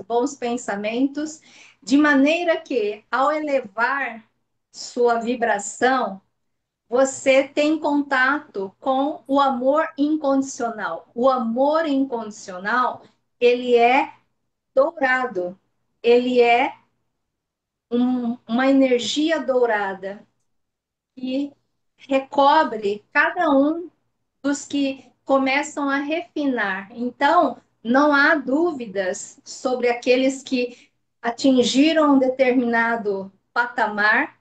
bons pensamentos, de maneira que, ao elevar sua vibração, você tem contato com o amor incondicional. O amor incondicional, ele é dourado, ele é uma energia dourada que recobre cada um dos que começam a refinar. Então, não há dúvidas sobre aqueles que atingiram um determinado patamar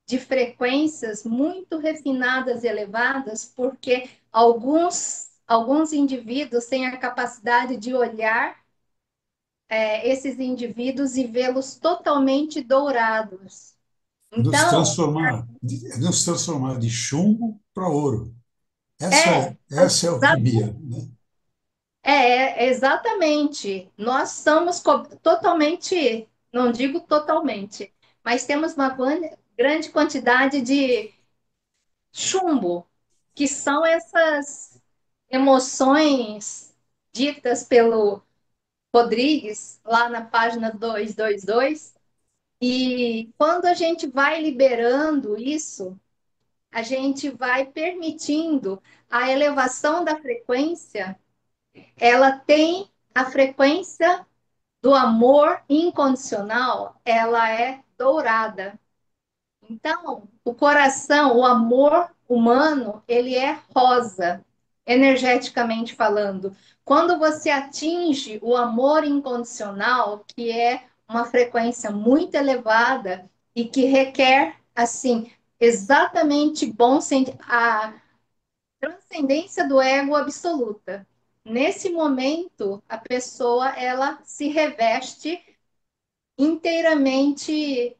de frequências muito refinadas e elevadas, porque alguns indivíduos têm a capacidade de olhar esses indivíduos e vê-los totalmente dourados. Nos Então, transformar, nos transformar de chumbo para ouro. é, Essa é a alquimia, né? Exatamente. Nós somos totalmente, não digo totalmente, mas temos uma grande quantidade de chumbo, que são essas emoções ditas pelo Rodrigues, lá na página 222. E quando a gente vai liberando isso, a gente vai permitindo a elevação da frequência. Ela tem a frequência do amor incondicional, ela é dourada. Então, o coração, o amor humano, ele é rosa, energeticamente falando. Quando você atinge o amor incondicional, que é uma frequência muito elevada e que requer, assim, exatamente a transcendência do ego absoluta. Nesse momento, a pessoa ela se reveste inteiramente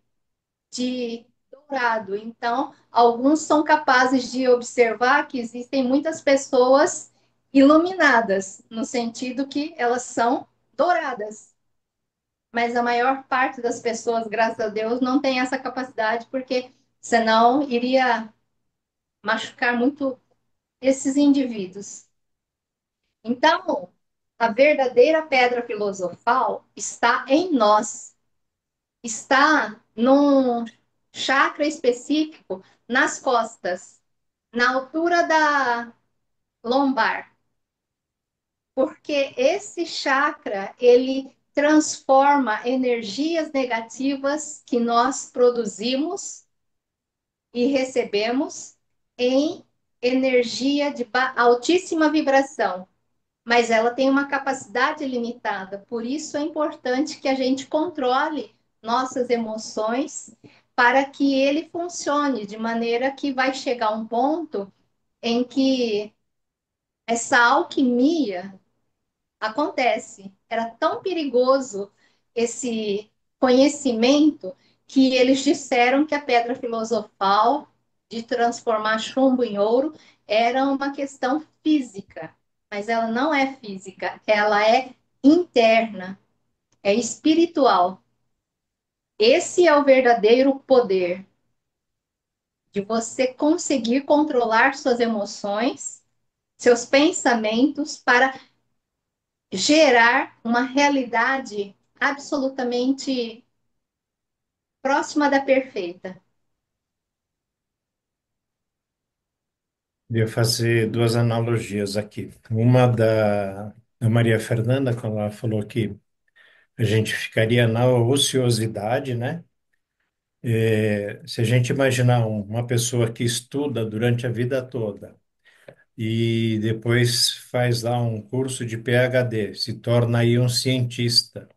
de dourado. Então, alguns são capazes de observar que existem muitas pessoas iluminadas, no sentido que elas são douradas. Mas a maior parte das pessoas, graças a Deus, não tem essa capacidade, porque senão iria machucar muito esses indivíduos. Então, a verdadeira pedra filosofal está em nós, está num chakra específico nas costas, na altura da lombar, porque esse chakra ele transforma energias negativas que nós produzimos e recebemos em energia de altíssima vibração, mas ela tem uma capacidade limitada. Por isso é importante que a gente controle nossas emoções para que ele funcione de maneira que vai chegar um ponto em que essa alquimia Acontece. Era tão perigoso esse conhecimento que eles disseram que a pedra filosofal de transformar chumbo em ouro era uma questão física, mas ela não é física, ela é interna, é espiritual. Esse é o verdadeiro poder de você conseguir controlar suas emoções, seus pensamentos para gerar uma realidade absolutamente próxima da perfeita. Eu ia fazer duas analogias aqui. Uma da Maria Fernanda, quando ela falou que a gente ficaria na ociosidade, né? Se a gente imaginar uma pessoa que estuda durante a vida toda e depois faz lá um curso de PhD, se torna aí um cientista,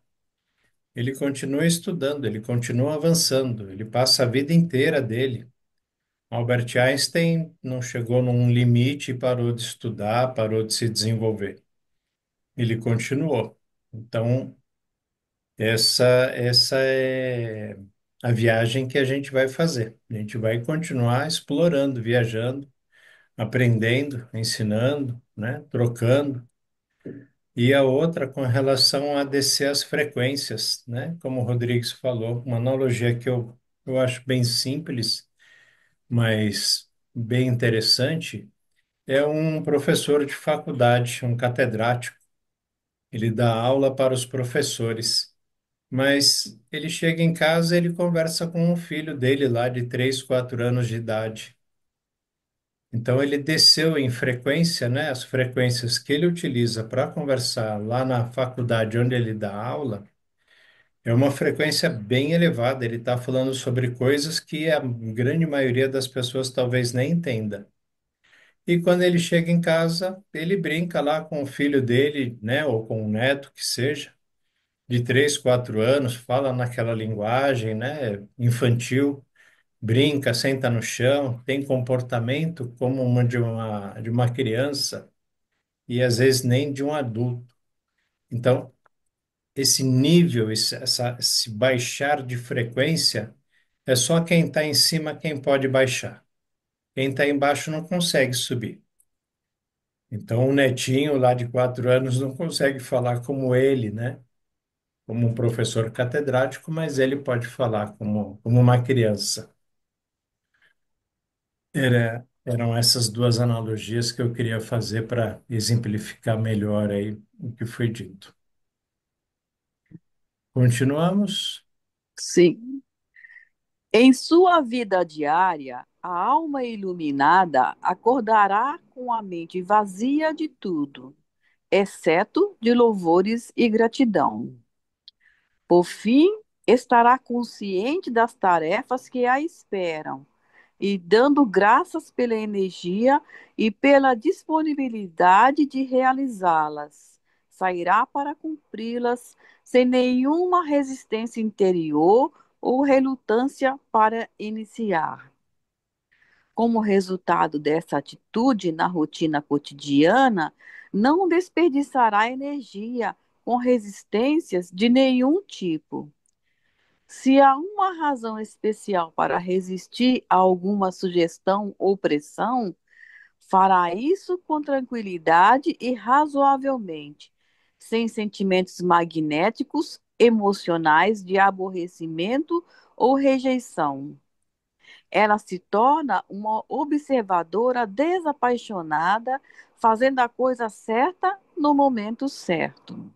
ele continua estudando, ele continua avançando, ele passa a vida inteira dele. Albert Einstein não chegou num limite e parou de estudar, parou de se desenvolver. Ele continuou. Então, essa é a viagem que a gente vai fazer. A gente vai continuar explorando, viajando, aprendendo, ensinando, né? Trocando. E a outra com relação a descer as frequências, né? Como o Rodrigues falou, uma analogia que eu acho bem simples, mas bem interessante, é um professor de faculdade, um catedrático. Ele dá aula para os professores, mas ele chega em casa e ele conversa com o filho dele lá de 3, 4 anos de idade. Então ele desceu em frequência, né? As frequências que ele utiliza para conversar lá na faculdade onde ele dá aula é uma frequência bem elevada. Ele está falando sobre coisas que a grande maioria das pessoas talvez nem entenda. E quando ele chega em casa, ele brinca lá com o filho dele, né? Ou com o neto, que seja, de 3, 4 anos, fala naquela linguagem, né? Infantil, brinca, senta no chão, tem comportamento como de uma criança e às vezes nem de um adulto. Então, esse nível, esse baixar de frequência, é só quem está em cima quem pode baixar. Quem está embaixo não consegue subir. Então, o netinho lá de 4 anos não consegue falar como ele, né? Como um professor catedrático, mas ele pode falar como uma criança. Eram essas duas analogias que eu queria fazer para exemplificar melhor aí o que foi dito. Continuamos? Sim. Em sua vida diária, a alma iluminada acordará com a mente vazia de tudo, exceto de louvores e gratidão. Por fim, estará consciente das tarefas que a esperam e dando graças pela energia e pela disponibilidade de realizá-las. Sairá para cumpri-las sem nenhuma resistência interior ou relutância para iniciar. Como resultado dessa atitude na rotina cotidiana, não desperdiçará energia com resistências de nenhum tipo. Se há uma razão especial para resistir a alguma sugestão ou pressão, fará isso com tranquilidade e razoavelmente, sem sentimentos magnéticos, emocionais de aborrecimento ou rejeição. Ela se torna uma observadora desapaixonada, fazendo a coisa certa no momento certo.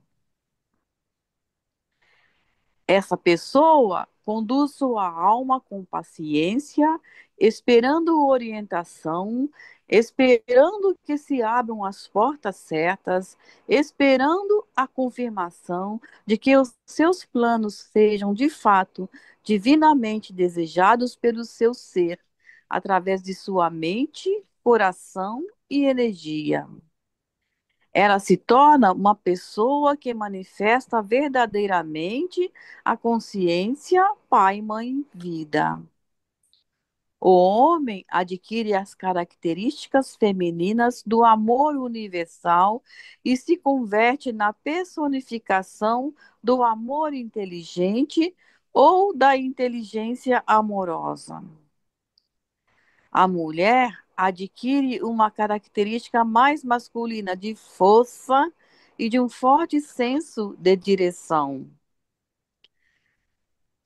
Essa pessoa conduz sua alma com paciência, esperando orientação, esperando que se abram as portas certas, esperando a confirmação de que os seus planos sejam de fato divinamente desejados pelo seu ser, através de sua mente, coração e energia. Ela se torna uma pessoa que manifesta verdadeiramente a consciência Pai, Mãe, Vida. O homem adquire as características femininas do amor universal e se converte na personificação do amor inteligente ou da inteligência amorosa. A mulher adquire uma característica mais masculina de força e de um forte senso de direção.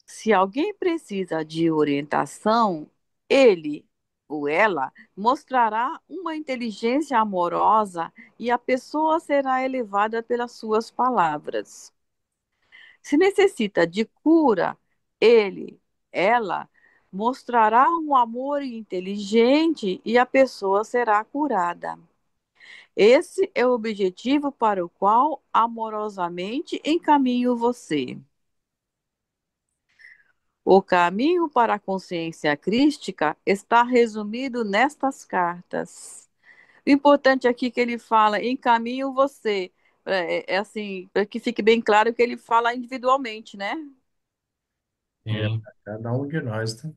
Se alguém precisa de orientação, ele ou ela mostrará uma inteligência amorosa e a pessoa será elevada pelas suas palavras. Se necessita de cura, ele, ela mostrará um amor inteligente e a pessoa será curada. Esse é o objetivo para o qual amorosamente encaminho você. O caminho para a consciência crística está resumido nestas cartas. O importante aqui que ele fala, encaminho você, assim, para que fique bem claro que ele fala individualmente, né? É Sim. para cada um de nós, né?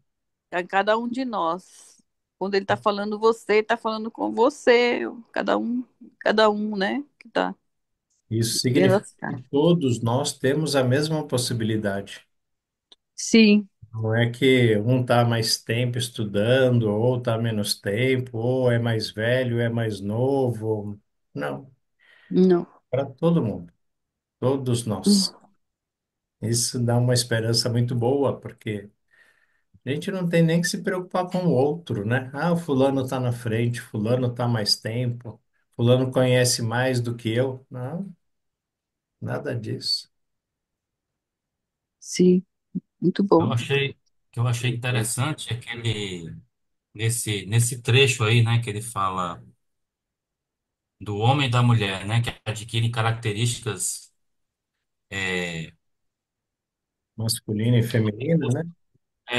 A cada um de nós. Quando ele está falando você, ele está falando com você, cada um, né? Que está Isso vendo significa as que cartas. todos nós temos a mesma possibilidade. Sim, Não é que um está mais tempo estudando, ou está menos tempo, ou é mais velho, é mais novo. Não, não. para todo mundo, todos nós. Isso dá uma esperança muito boa, porque a gente não tem nem que se preocupar com o outro, né? Ah, o fulano está na frente, fulano está mais tempo, fulano conhece mais do que eu. Não, nada disso. Sim, muito Eu bom. achei, o que eu achei interessante é que nesse trecho aí, né, que ele fala do homem e da mulher, né, que adquirem características é, Masculino e feminino, né?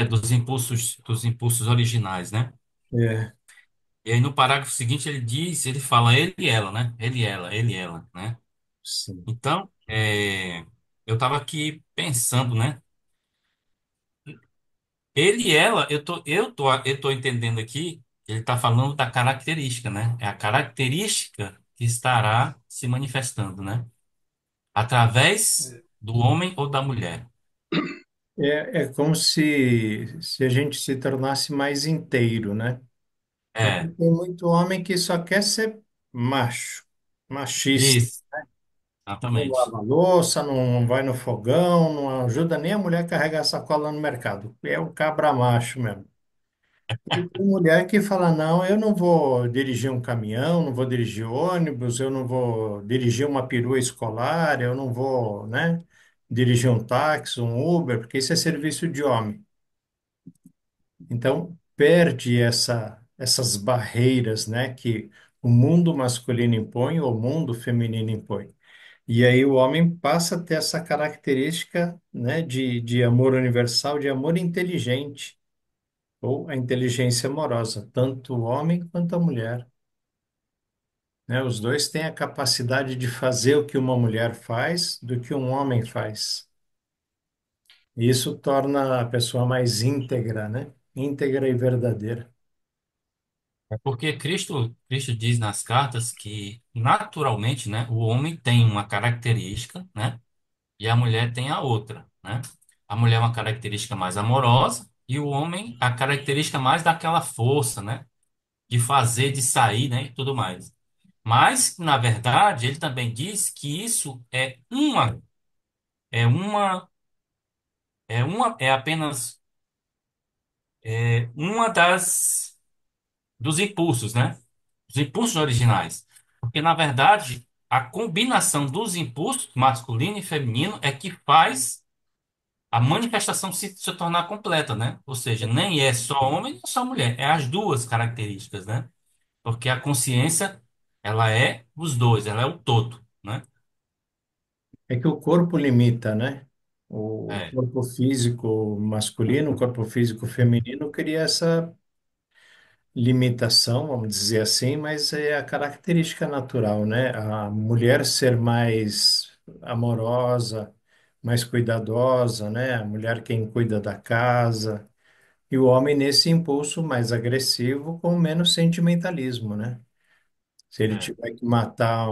dos impulsos originais, né? É, E aí no parágrafo seguinte ele diz, ele fala ele e ela, né? Ele e ela, né? sim. Então, eu estava aqui pensando, né? Ele e ela, eu tô entendendo aqui, que ele está falando da característica, né? É a característica que estará se manifestando, né? Através do homem ou da mulher. É como se a gente se tornasse mais inteiro, né? Porque É, tem muito homem que só quer ser macho, machista. isso, Não exatamente. lava a louça, não vai no fogão, não ajuda nem a mulher a carregar a sacola no mercado. É o cabra macho mesmo. E tem mulher que fala, não, eu não vou dirigir um caminhão, não vou dirigir ônibus, eu não vou dirigir uma perua escolar, eu não vou, né, dirigir um táxi, um Uber, porque isso é serviço de homem. Então, perde essas barreiras, né, que o mundo masculino impõe ou o mundo feminino impõe. E aí o homem passa a ter essa característica, né, de amor universal, de amor inteligente, ou a inteligência amorosa, tanto o homem quanto a mulher, né? Os dois têm a capacidade de fazer o que uma mulher faz do que um homem faz. E isso torna a pessoa mais íntegra, né? Íntegra e verdadeira. É porque Cristo diz nas cartas que, naturalmente, né, o homem tem uma característica, né, e a mulher tem a outra, né? A mulher é uma característica mais amorosa e o homem a característica mais daquela força, né, de fazer, de sair, né, e tudo mais. Mas, na verdade, ele também diz que isso é uma, é apenas uma dos impulsos, né? Os impulsos originais. Porque, na verdade, a combinação dos impulsos, masculino e feminino, é que faz a manifestação se tornar completa, né? Ou seja, nem é só homem, nem é só mulher. É as duas características, né? Porque a consciência, ela é os dois, ela é o todo, né? É que o corpo limita, né? O É, corpo físico masculino, o corpo físico feminino cria essa limitação, vamos dizer assim, mas é a característica natural, né? A mulher ser mais amorosa, mais cuidadosa, né? A mulher quem cuida da casa, E o homem nesse impulso mais agressivo com menos sentimentalismo, né? Se ele É, tiver que matar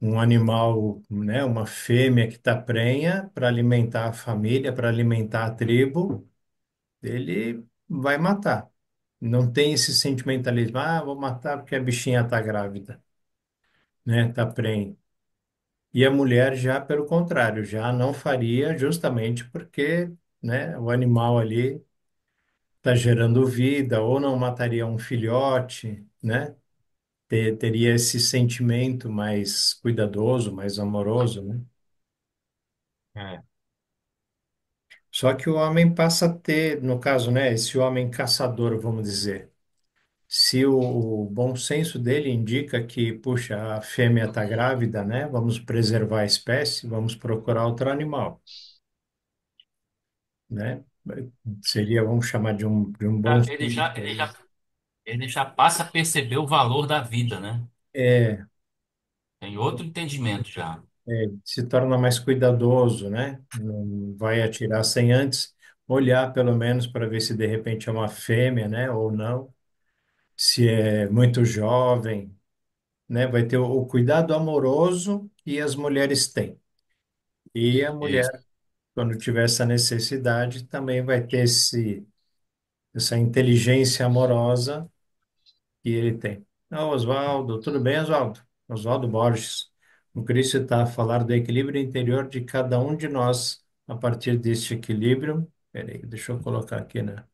um animal, né, uma fêmea que está prenha para alimentar a família, para alimentar a tribo, ele vai matar. Não tem esse sentimentalismo, ah, vou matar porque a bichinha está grávida, né, está prenha. E a mulher já, pelo contrário, já não faria justamente porque, né, o animal ali está gerando vida, ou não mataria um filhote, né? Teria esse sentimento mais cuidadoso, mais amoroso, né? é. Só que o homem passa a ter, no caso, né, esse homem caçador, vamos dizer, se o bom senso dele indica que, puxa, a fêmea está grávida, né, vamos preservar a espécie, vamos procurar outro animal, né? Seria, vamos chamar de um bom Ah, senso aí. ele já passa a perceber o valor da vida, né? É, Tem outro entendimento já. se torna mais cuidadoso, né? Não vai atirar sem antes olhar pelo menos para ver se de repente é uma fêmea, né, ou não. Se é muito jovem, né? Vai ter o cuidado amoroso que as mulheres têm. E a Isso. mulher, quando tiver essa necessidade, também vai ter essa inteligência amorosa que ele tem. Ah, Oswaldo, tudo bem, Oswaldo? Oswaldo Borges. O Cristo está a falar do equilíbrio interior de cada um de nós a partir deste equilíbrio. Peraí, deixa eu colocar aqui, né?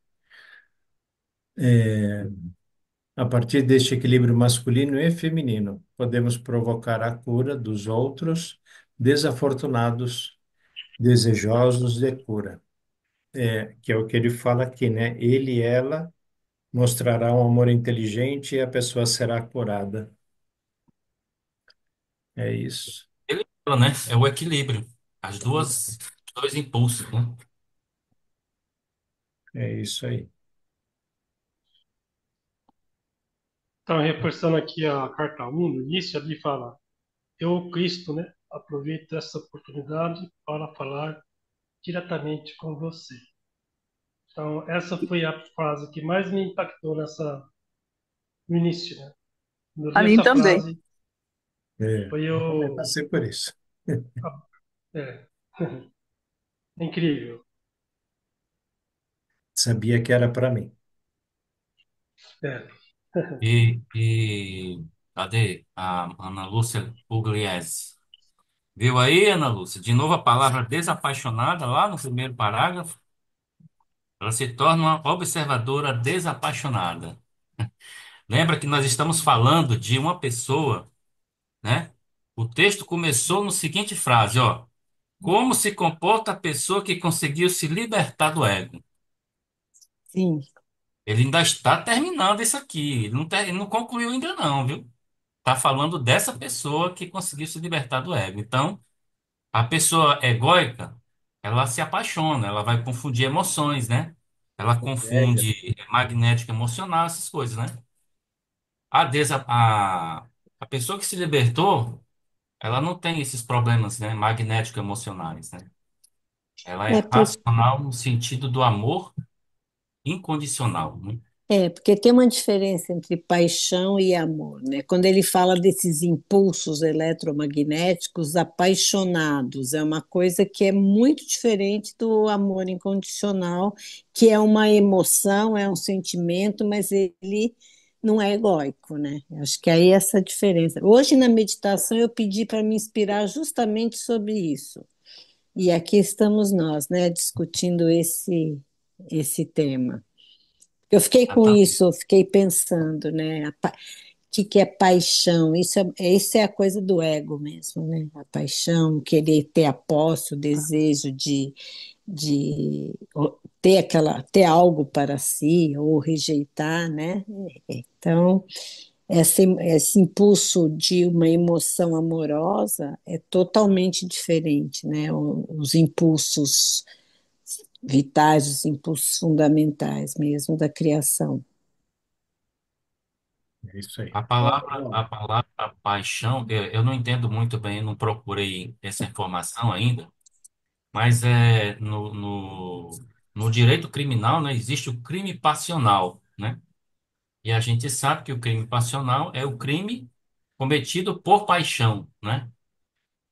A partir deste equilíbrio masculino e feminino, podemos provocar a cura dos outros desafortunados, desejosos de cura. Que é o que ele fala aqui, né? Ele e ela mostrará um amor inteligente e a pessoa será curada. É isso. Ele fala, né? É o equilíbrio. Os dois impulsos, né? É isso aí. Então, reforçando aqui a carta 1, no início, ali fala: Eu, Cristo, né, aproveito essa oportunidade para falar diretamente com você. Então, essa foi a frase que mais me impactou no início, né? Quando eu A li mim essa também. frase, foi Eu também eu. passei por isso. É, é incrível. Sabia que era para mim. É. Cadê a Ana Lúcia Pugliese? Viu aí, Ana Lúcia? De novo a palavra desapaixonada lá no primeiro parágrafo. Ela se torna uma observadora desapaixonada. Lembra que nós estamos falando de uma pessoa, né? O texto começou no seguinte frase, ó. Como se comporta a pessoa que conseguiu se libertar do ego? Sim, Ele ainda está terminando isso aqui. Ele não concluiu ainda não, viu? Está falando dessa pessoa que conseguiu se libertar do ego. Então, a pessoa egóica, ela se apaixona, ela vai confundir emoções, né? Ela Inveja. confunde magnética emocional, essas coisas, né? A pessoa que se libertou, ela não tem esses problemas, né? Magnético emocionais, né? Ela é, é racional no sentido do amor incondicional, né? porque tem uma diferença entre paixão e amor, né? Quando ele fala desses impulsos eletromagnéticos apaixonados, é uma coisa que é muito diferente do amor incondicional, que é uma emoção, é um sentimento, mas ele não é egóico, né? Eu acho que aí é essa diferença. Hoje na meditação eu pedi para me inspirar justamente sobre isso. E aqui estamos nós, né, discutindo esse tema. Eu fiquei com Exatamente. isso, eu fiquei pensando, né? Que é paixão? Isso é a coisa do ego mesmo, né? A paixão, querer ter a posse, o desejo de ter algo para si ou rejeitar, né? Então, esse impulso de uma emoção amorosa é totalmente diferente, né? Os impulsos vitais, os impulsos fundamentais mesmo da criação. É isso aí. A palavra paixão, eu não entendo muito bem, não procurei essa informação ainda, mas no direito criminal, né, existe o crime passional, né? E a gente sabe que o crime passional é o crime cometido por paixão, né?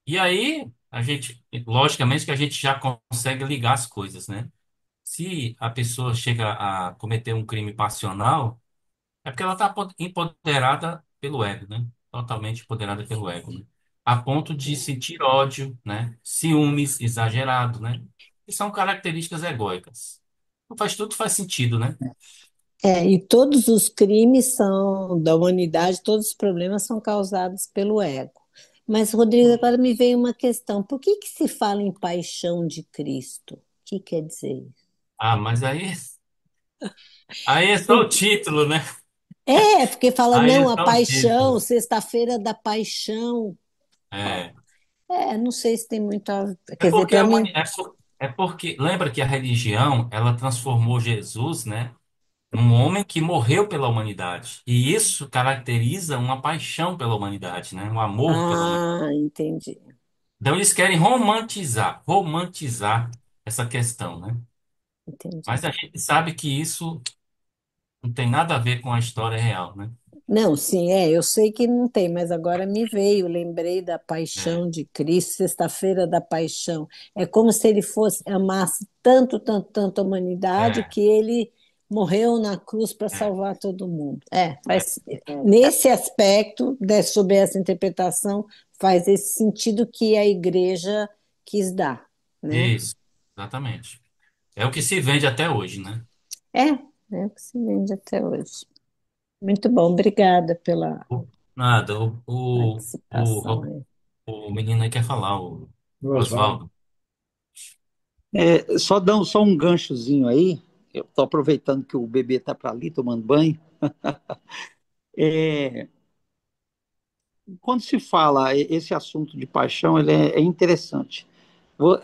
E aí, logicamente que a gente já consegue ligar as coisas, né? Se a pessoa chega a cometer um crime passional, é porque ela está empoderada pelo ego, né? Totalmente empoderada pelo ego, né? A ponto de sentir ódio, né? Ciúmes exagerado, né? Que são características egóicas. Então tudo faz sentido, né? E todos os crimes são da humanidade, todos os problemas são causados pelo ego. Mas, Rodrigo, agora me veio uma questão: por que que se fala em paixão de Cristo? O que quer dizer isso? Ah, mas aí é só o Por- título, né? Porque fala, Aí é não, a só o paixão, título. sexta-feira da paixão. Ó, É. não sei se tem muito a... É Quer dizer, porque para a mim, é porque lembra que a religião ela transformou Jesus, né, num homem que morreu pela humanidade. E isso caracteriza uma paixão pela humanidade, né, um amor pela humanidade. entendi, Então eles querem romantizar essa questão, né? entendi. Mas a gente sabe que isso não tem nada a ver com a história real, né? Não, sim, eu sei que não tem, mas agora me veio, lembrei da É, paixão de Cristo, sexta-feira da paixão. É como se ele fosse, amasse tanto, tanto, tanto a humanidade é, que ele morreu na cruz para é, salvar todo mundo. é. Nesse aspecto, sob essa interpretação, faz esse sentido que a igreja quis dar, né? Isso, exatamente. É o que se vende até hoje, né? É, é o que se vende até hoje. Muito bom, obrigada pela Nada, participação aí. o menino aí quer falar, o Oswaldo. Oswaldo. Só um ganchozinho aí. Eu estou aproveitando que o bebê está para ali tomando banho. É, quando se fala esse assunto de paixão, ele é interessante.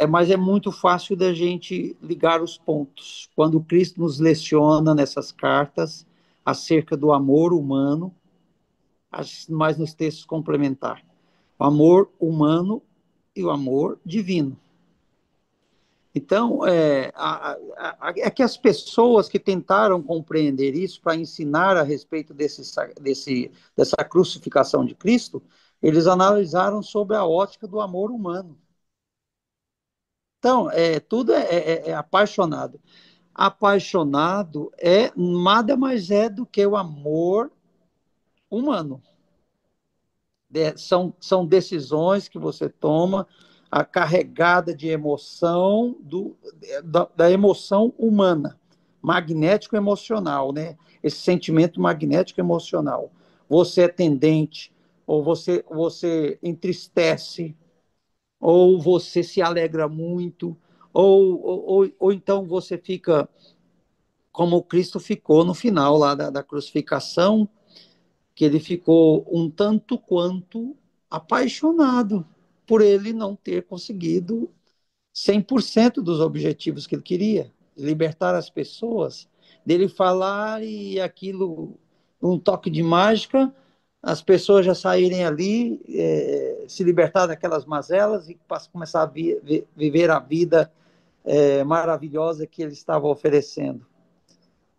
Mas é muito fácil da gente ligar os pontos. Quando Cristo nos leciona nessas cartas acerca do amor humano, mais nos textos complementares. O amor humano e o amor divino. Então, é que as pessoas que tentaram compreender isso para ensinar a respeito dessa crucificação de Cristo, eles analisaram sobre a ótica do amor humano. Então, tudo é apaixonado. Apaixonado nada mais é do que o amor humano. São decisões que você toma, a carregada de emoção, da emoção humana, magnético-emocional, né? Esse sentimento magnético-emocional. Você é tendente, ou você entristece, ou você se alegra muito, ou então você fica como o Cristo ficou no final lá da crucificação, que ele ficou um tanto quanto apaixonado por ele não ter conseguido 100% dos objetivos que ele queria, libertar as pessoas, dele falar e aquilo, um toque de mágica, as pessoas já saírem ali, se libertar daquelas mazelas e começar a viver a vida maravilhosa que ele estava oferecendo.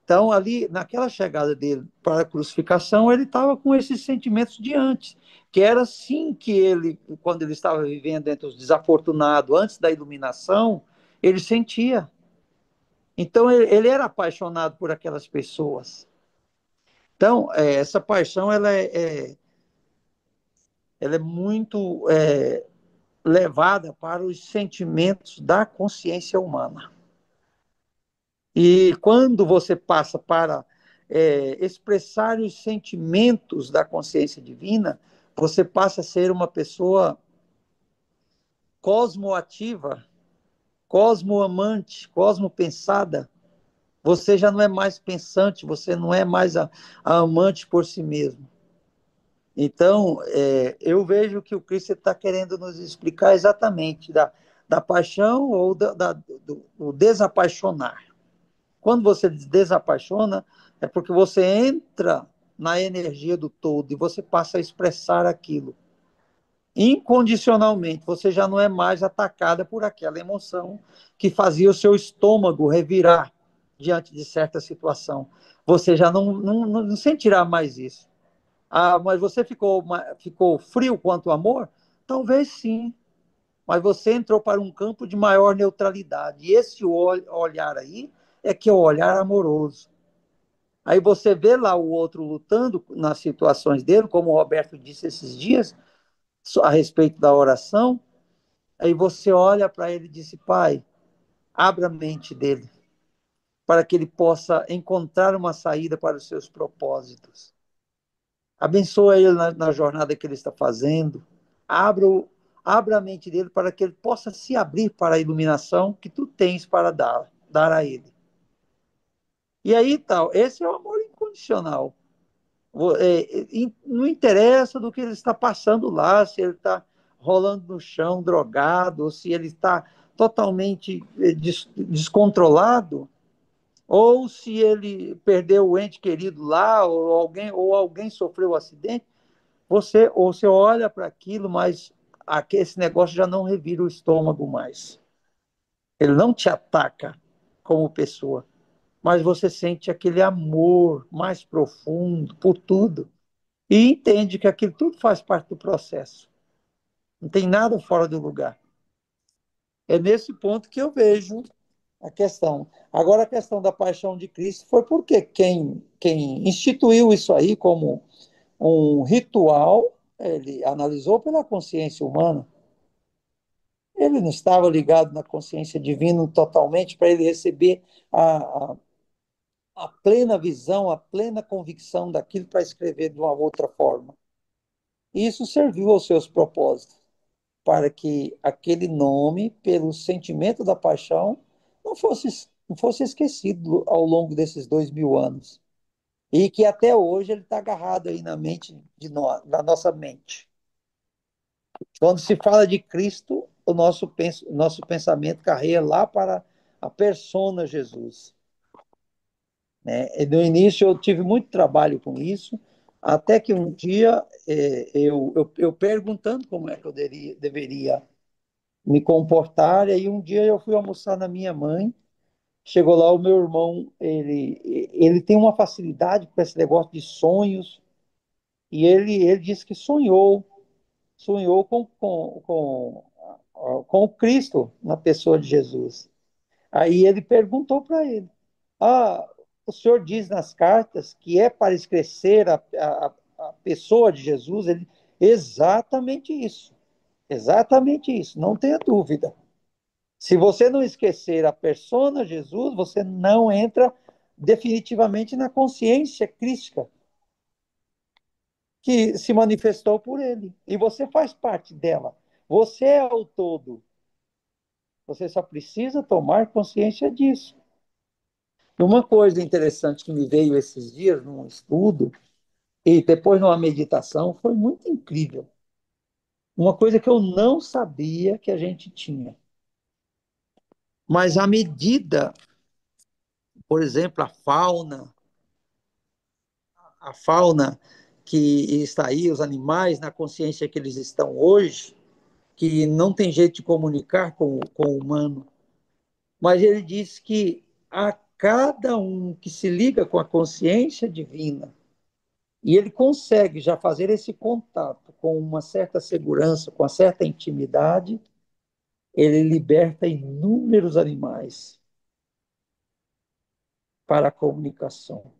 Então, ali, naquela chegada dele para a crucificação, ele estava com esses sentimentos de antes, que era assim que ele, quando ele estava vivendo entre os desafortunados, antes da iluminação, ele sentia. Então, ele era apaixonado por aquelas pessoas. Então, essa paixão, ela é muito levada para os sentimentos da consciência humana. E quando você passa para expressar os sentimentos da consciência divina, você passa a ser uma pessoa cosmoativa, cosmoamante, cosmopensada. Você já não é mais pensante, você não é mais a amante por si mesmo. Então, eu vejo que o Cristo está querendo nos explicar exatamente da paixão ou do desapaixonar. Quando você desapaixona, é porque você entra na energia do todo e você passa a expressar aquilo. incondicionalmente. Você já não é mais atacada por aquela emoção que fazia o seu estômago revirar diante de certa situação. Você já não sentirá mais isso. Ah, mas você ficou frio quanto ao amor? Talvez sim, mas você entrou para um campo de maior neutralidade. E esse olhar aí é que é o olhar amoroso. Aí você vê lá o outro lutando nas situações dele, como o Roberto disse esses dias, a respeito da oração. Aí você olha para ele e diz: Pai, abra a mente dele, para que ele possa encontrar uma saída para os seus propósitos. Abençoa ele na jornada que ele está fazendo. Abra, abra a mente dele para que ele possa se abrir para a iluminação que tu tens para dar a ele. E aí, tal, esse é o amor incondicional. Não interessa do que ele está passando lá, se ele está rolando no chão, drogado, ou se ele está totalmente descontrolado, ou se ele perdeu o ente querido lá, ou alguém sofreu um acidente. Você olha para aquilo, mas esse negócio já não revira o estômago mais. Ele não te ataca como pessoa, mas você sente aquele amor mais profundo por tudo e entende que aquilo tudo faz parte do processo. Não tem nada fora do lugar. É nesse ponto que eu vejo a questão. Agora, a questão da paixão de Cristo foi porque quem instituiu isso aí como um ritual, ele analisou pela consciência humana. Ele não estava ligado na consciência divina totalmente para ele receber a, a, a plena visão, a plena convicção daquilo para escrever de uma outra forma. E isso serviu aos seus propósitos, para que aquele nome, pelo sentimento da paixão, não fosse esquecido ao longo desses 2000 anos. E que até hoje ele está agarrado aí na mente na nossa mente. Quando se fala de Cristo, o nosso pensamento carrega lá para a persona Jesus. Né? E no início eu tive muito trabalho com isso, até que um dia eu perguntando como é que eu deveria me comportar, e aí um dia eu fui almoçar na minha mãe, chegou lá o meu irmão, ele tem uma facilidade com esse negócio de sonhos, e ele disse que sonhou com o Cristo na pessoa de Jesus. Aí ele perguntou para ele: Ah, o senhor diz nas cartas que é para esquecer a pessoa de Jesus? Ele, exatamente isso, não tenha dúvida. Se você não esquecer a persona Jesus, você não entra definitivamente na consciência crística que se manifestou por ele. E você faz parte dela. Você é o todo. Você só precisa tomar consciência disso. Uma coisa interessante que me veio esses dias num estudo e depois numa meditação foi muito incrível. Uma coisa que eu não sabia que a gente tinha. Mas à medida, por exemplo, a fauna que está aí, os animais, na consciência que eles estão hoje, que não tem jeito de comunicar com o humano, mas ele diz que a cada um que se liga com a consciência divina, e ele consegue já fazer esse contato com uma certa segurança, com uma certa intimidade, ele liberta inúmeros animais para a comunicação.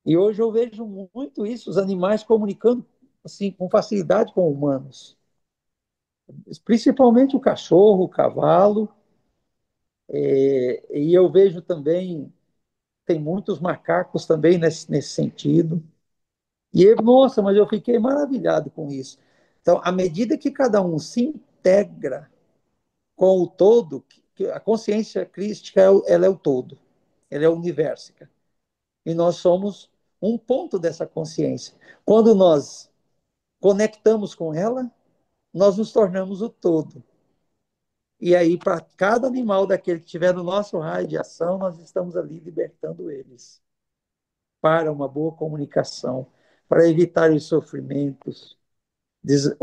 E hoje eu vejo muito isso, os animais comunicando assim com facilidade com humanos, principalmente o cachorro, o cavalo, e eu vejo também, tem muitos macacos também nesse sentido. E eu, nossa, mas eu fiquei maravilhado com isso. Então, à medida que cada um se integra com o todo, que a consciência crística ela é o todo, ela é universo. E nós somos um ponto dessa consciência. Quando nós conectamos com ela, nós nos tornamos o todo. E aí, para cada animal daquele que tiver no nosso raio de ação, nós estamos ali libertando eles para uma boa comunicação, para evitar os sofrimentos, esse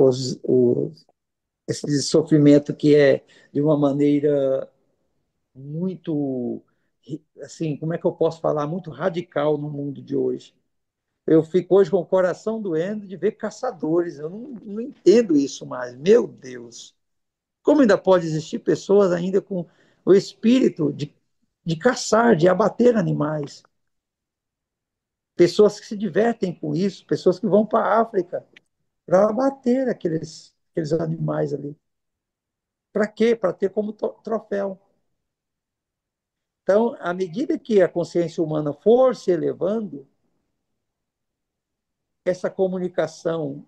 sofrimento que é de uma maneira muito, assim, como é que eu posso falar, muito radical no mundo de hoje. Eu fico hoje com o coração doendo de ver caçadores. Eu não entendo isso mais. Meu Deus. Como ainda pode existir pessoas ainda com o espírito de caçar, de abater animais? Pessoas que se divertem com isso, pessoas que vão para a África para abater aqueles animais ali. Para quê? Para ter como troféu. Então, à medida que a consciência humana for se elevando, essa comunicação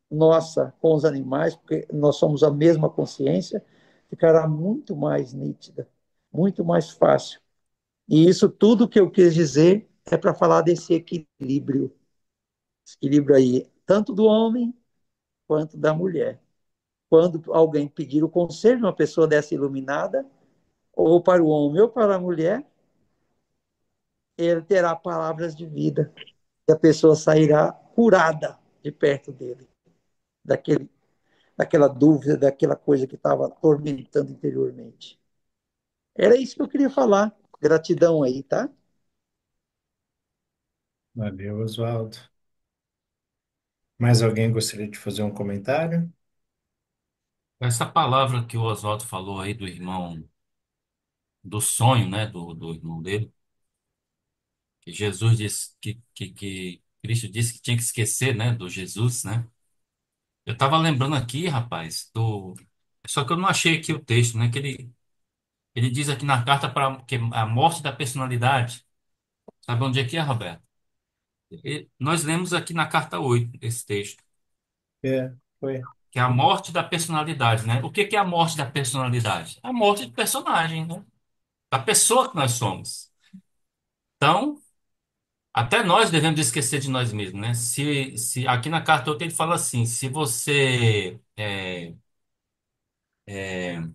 nossa com os animais, porque nós somos a mesma consciência, ficará muito mais nítida, muito mais fácil. E isso tudo que eu quis dizer é para falar desse equilíbrio, esse equilíbrio aí, tanto do homem quanto da mulher. Quando alguém pedir o conselho de uma pessoa dessa iluminada, ou para o homem ou para a mulher, ele terá palavras de vida. E a pessoa sairá curada de perto dele, daquele, daquela dúvida, daquela coisa que estava atormentando interiormente. Era isso que eu queria falar. Gratidão aí, tá? Valeu, Oswaldo. Mais alguém gostaria de fazer um comentário? Essa palavra que o Oswaldo falou aí do irmão, do sonho, né, do irmão dele, que Jesus disse que Cristo disse que tinha que esquecer, né, do Jesus, né? Eu tava lembrando aqui, rapaz, do. Só que eu não achei aqui o texto, né? Que ele diz aqui na carta para que a morte da personalidade. Sabe onde é que é, Roberto? Nós lemos aqui na carta 8 esse texto, É, foi. que é a morte da personalidade, né? O que que é a morte da personalidade? A morte do personagem, né? Da pessoa que nós somos. Então, até nós devemos esquecer de nós mesmos, né? Se aqui na carta 8 ele fala assim: se você. Deixa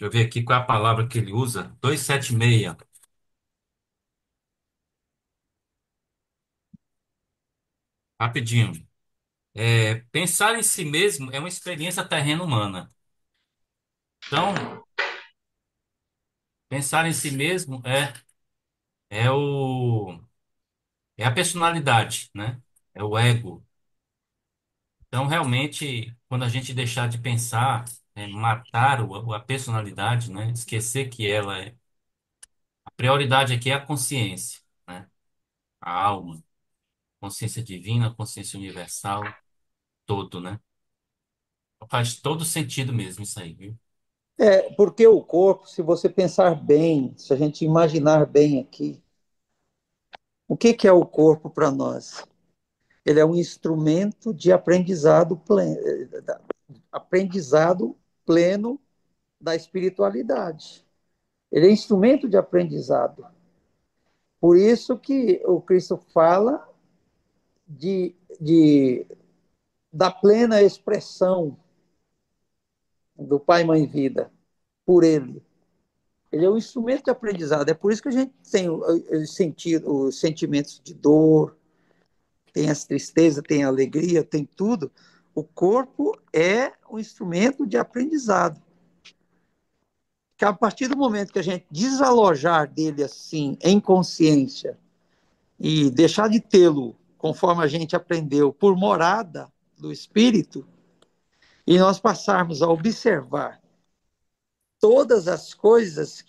eu ver aqui qual é a palavra que ele usa. 276. Rapidinho. Pensar em si mesmo é uma experiência terrena humana. Então, pensar em si mesmo é o é a personalidade, né? É o ego. Então, realmente, quando a gente deixar de pensar, matar a personalidade, né? Esquecer que ela é a prioridade aqui é a consciência, né? A alma, consciência divina, consciência universal, todo, né? Faz todo sentido mesmo isso aí, viu? É, porque o corpo, se você pensar bem, se a gente imaginar bem aqui, o que, que é o corpo para nós? Ele é um instrumento de aprendizado pleno da espiritualidade. Ele é instrumento de aprendizado. Por isso que o Cristo fala de da plena expressão do Pai, Mãe, Vida, por ele. Ele é um instrumento de aprendizado. É por isso que a gente tem os sentimentos de dor, tem as tristezas, tem a alegria, tem tudo. O corpo é um instrumento de aprendizado. Que a partir do momento que a gente desalojar dele assim, em consciência, e deixar de tê-lo, conforme a gente aprendeu, por morada do espírito, e nós passarmos a observar todas as coisas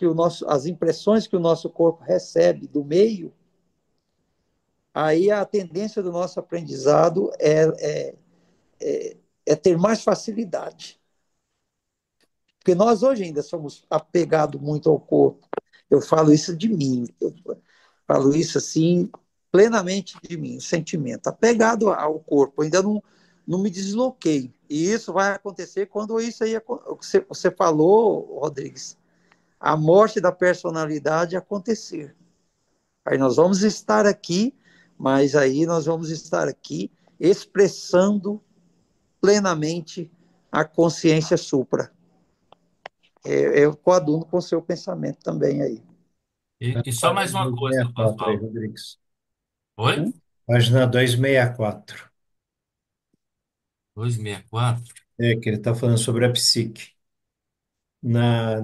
as impressões que o nosso corpo recebe do meio, aí a tendência do nosso aprendizado é ter mais facilidade. Porque nós hoje ainda somos apegados muito ao corpo. Eu falo isso de mim, eu falo isso assim, plenamente de mim, o sentimento, apegado ao corpo, ainda não me desloquei. E isso vai acontecer quando isso aí, você falou, Rodrigues, a morte da personalidade acontecer. Aí nós vamos estar aqui, mas aí nós vamos estar aqui expressando plenamente a consciência supra. Eu coaduno com o seu pensamento também aí. E só Página mais uma coisa, 264 aí, Oswaldo. Rodrigues. Oi? Página 264. 264. É que ele está falando sobre a psique.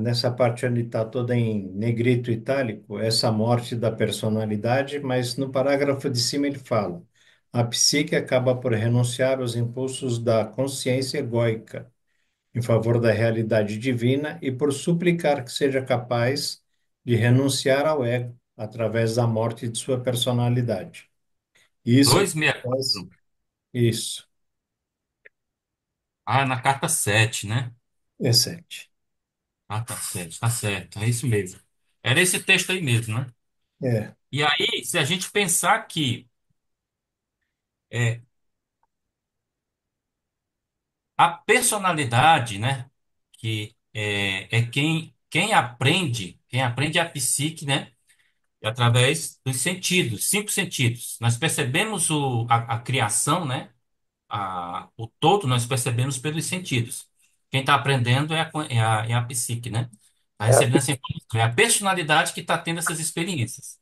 Nessa parte onde está toda em negrito itálico, essa morte da personalidade, mas no parágrafo de cima ele fala: a psique acaba por renunciar aos impulsos da consciência egóica em favor da realidade divina e por suplicar que seja capaz de renunciar ao ego através da morte de sua personalidade. Isso 264. acontece, isso, Ah, na carta 7, né? é sete. Carta 7, tá certo, é isso mesmo. Era esse texto aí mesmo, né? É, E aí, se a gente pensar que é, a personalidade, né? Que é quem aprende a psique, né? Através dos sentidos, 5 sentidos. Nós percebemos a criação, né? O todo nós percebemos pelos sentidos. Quem está aprendendo é a psique, né? Está É a recebendo essa informação. É a personalidade que está tendo essas experiências.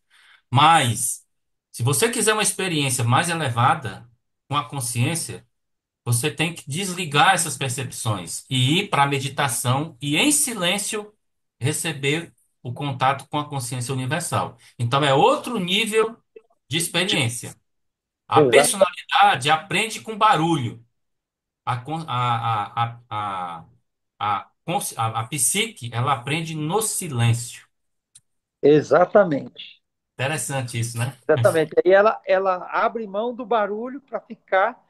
Mas, se você quiser uma experiência mais elevada com a consciência, você tem que desligar essas percepções e ir para a meditação e, em silêncio, receber o contato com a consciência universal. Então, é outro nível de experiência. A Exato, personalidade aprende com barulho. A, con- a psique, ela aprende no silêncio. exatamente. Interessante isso, né? Exatamente. Aí ela abre mão do barulho para ficar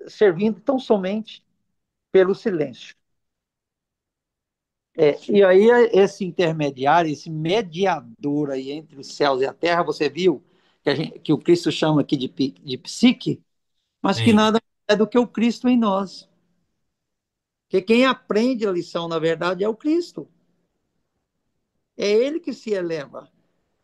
servindo tão somente pelo silêncio. E aí, esse intermediário, esse mediador aí entre os céus e a terra, você viu que o Cristo chama aqui de psique, mas que Sim. nada é do que o Cristo em nós. Porque quem aprende a lição, na verdade, é o Cristo. É ele que se eleva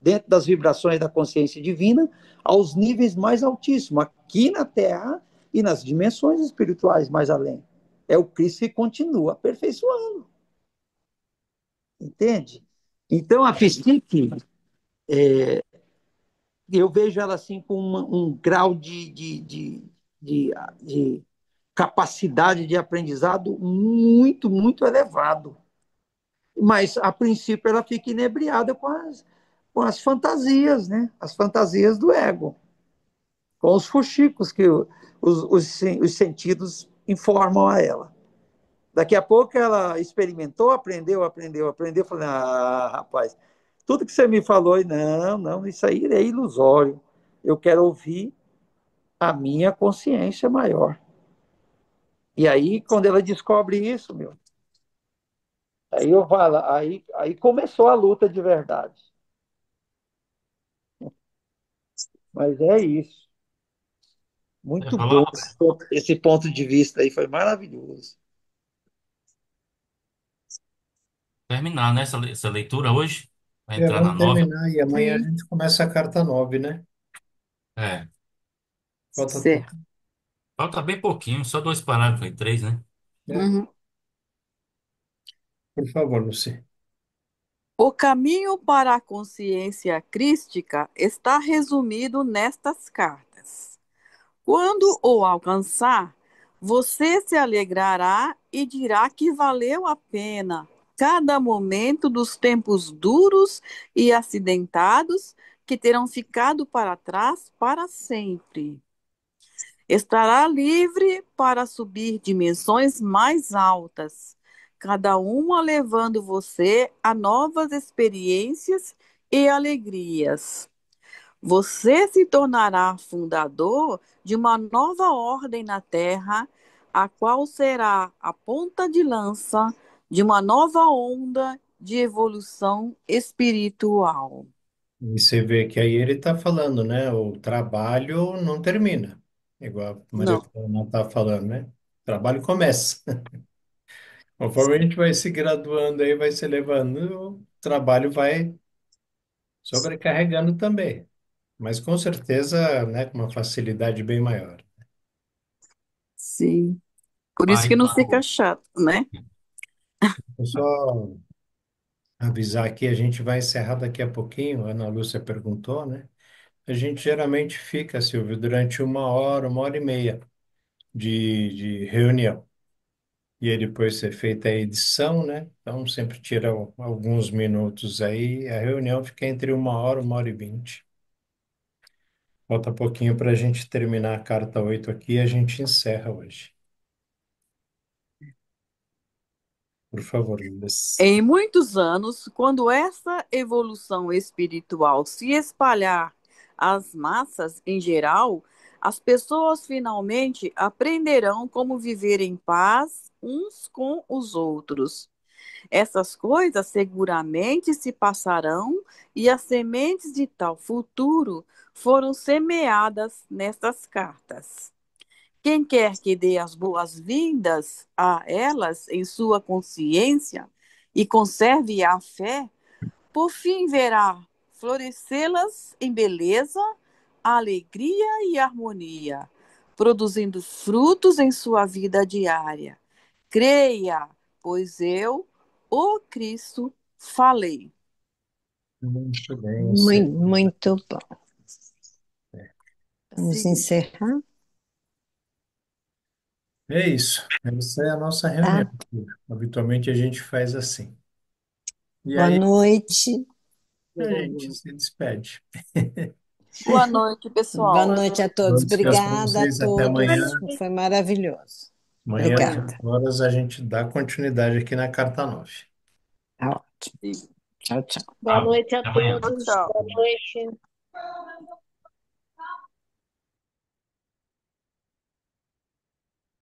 dentro das vibrações da consciência divina aos níveis mais altíssimos, aqui na Terra e nas dimensões espirituais mais além. É o Cristo que continua aperfeiçoando, entende? Então, a psique, eu vejo ela assim com um grau de, de capacidade de aprendizado muito, muito elevado. Mas, a princípio, ela fica inebriada com as fantasias, né? As fantasias do ego, com os fuxicos que os sentidos informam a ela. Daqui a pouco ela experimentou, aprendeu, falei, rapaz, tudo que você me falou, não, não, isso aí é ilusório. Eu quero ouvir a minha consciência maior. E aí, quando ela descobre isso, meu, aí eu falo, aí começou a luta de verdade. Mas é isso. Você Muito falou, bom esse ponto de vista aí, foi maravilhoso. terminar, né, essa leitura hoje. Vai entrar na vamos 9. terminar e amanhã a Sim, gente começa a carta 9, né? É. Falta pouco. certo. Falta bem pouquinho, só 2 parágrafos, aí 3, né? É, Uhum. por favor, Lucy. O caminho para a consciência crística está resumido nestas cartas. Quando o alcançar, você se alegrará e dirá que valeu a pena cada momento dos tempos duros e acidentados que terão ficado para trás para sempre. Estará livre para subir dimensões mais altas, cada uma levando você a novas experiências e alegrias. Você se tornará fundador de uma nova ordem na Terra, a qual será a ponta de lança de uma nova onda de evolução espiritual. E você vê que aí ele está falando, né? O trabalho não termina, igual a Maria Não, Clara está falando, né? O trabalho começa. Conforme a gente vai se graduando aí, vai se elevando, o trabalho vai sobrecarregando também. Mas com certeza, né, com uma facilidade bem maior. sim. Por isso que Aí, não fica chato, né? Eu só avisar aqui, a gente vai encerrar daqui a pouquinho. A Ana Lúcia perguntou, né? A gente geralmente fica, Silvio, durante 1 hora, 1 hora e meia. de reunião. E aí depois ser feita a edição, né? Então sempre tira alguns minutos aí. A reunião fica entre 1 hora e 20. Falta pouquinho para a gente terminar a carta 8 aqui e a gente encerra hoje. Por favor, Lidas. Em muitos anos, quando essa evolução espiritual se espalhar às massas em geral, as pessoas finalmente aprenderão como viver em paz uns com os outros. Essas coisas seguramente se passarão e as sementes de tal futuro foram semeadas nestas cartas. Quem quer que dê as boas-vindas a elas em sua consciência e conserve a fé, por fim verá florescê-las em beleza, alegria e harmonia, produzindo frutos em sua vida diária. Creia, pois eu, o Cristo, falei. Muito bem, você. Muito bom. Vamos Sim. encerrar, É isso. Essa é a nossa tá? reunião. Habitualmente a gente faz assim. E Boa aí noite. a gente se despede. Boa noite, Boa pessoal. noite a todos. Bom descanso para Obrigada a vocês. Até todos. amanhã. Foi maravilhoso. Amanhã, às Obrigada. 8 horas, a gente dá continuidade aqui na carta 9. Tá ótimo. Sim. Tchau, tchau. Boa noite a Até amanhã. Tchau, todos. tchau. Boa noite.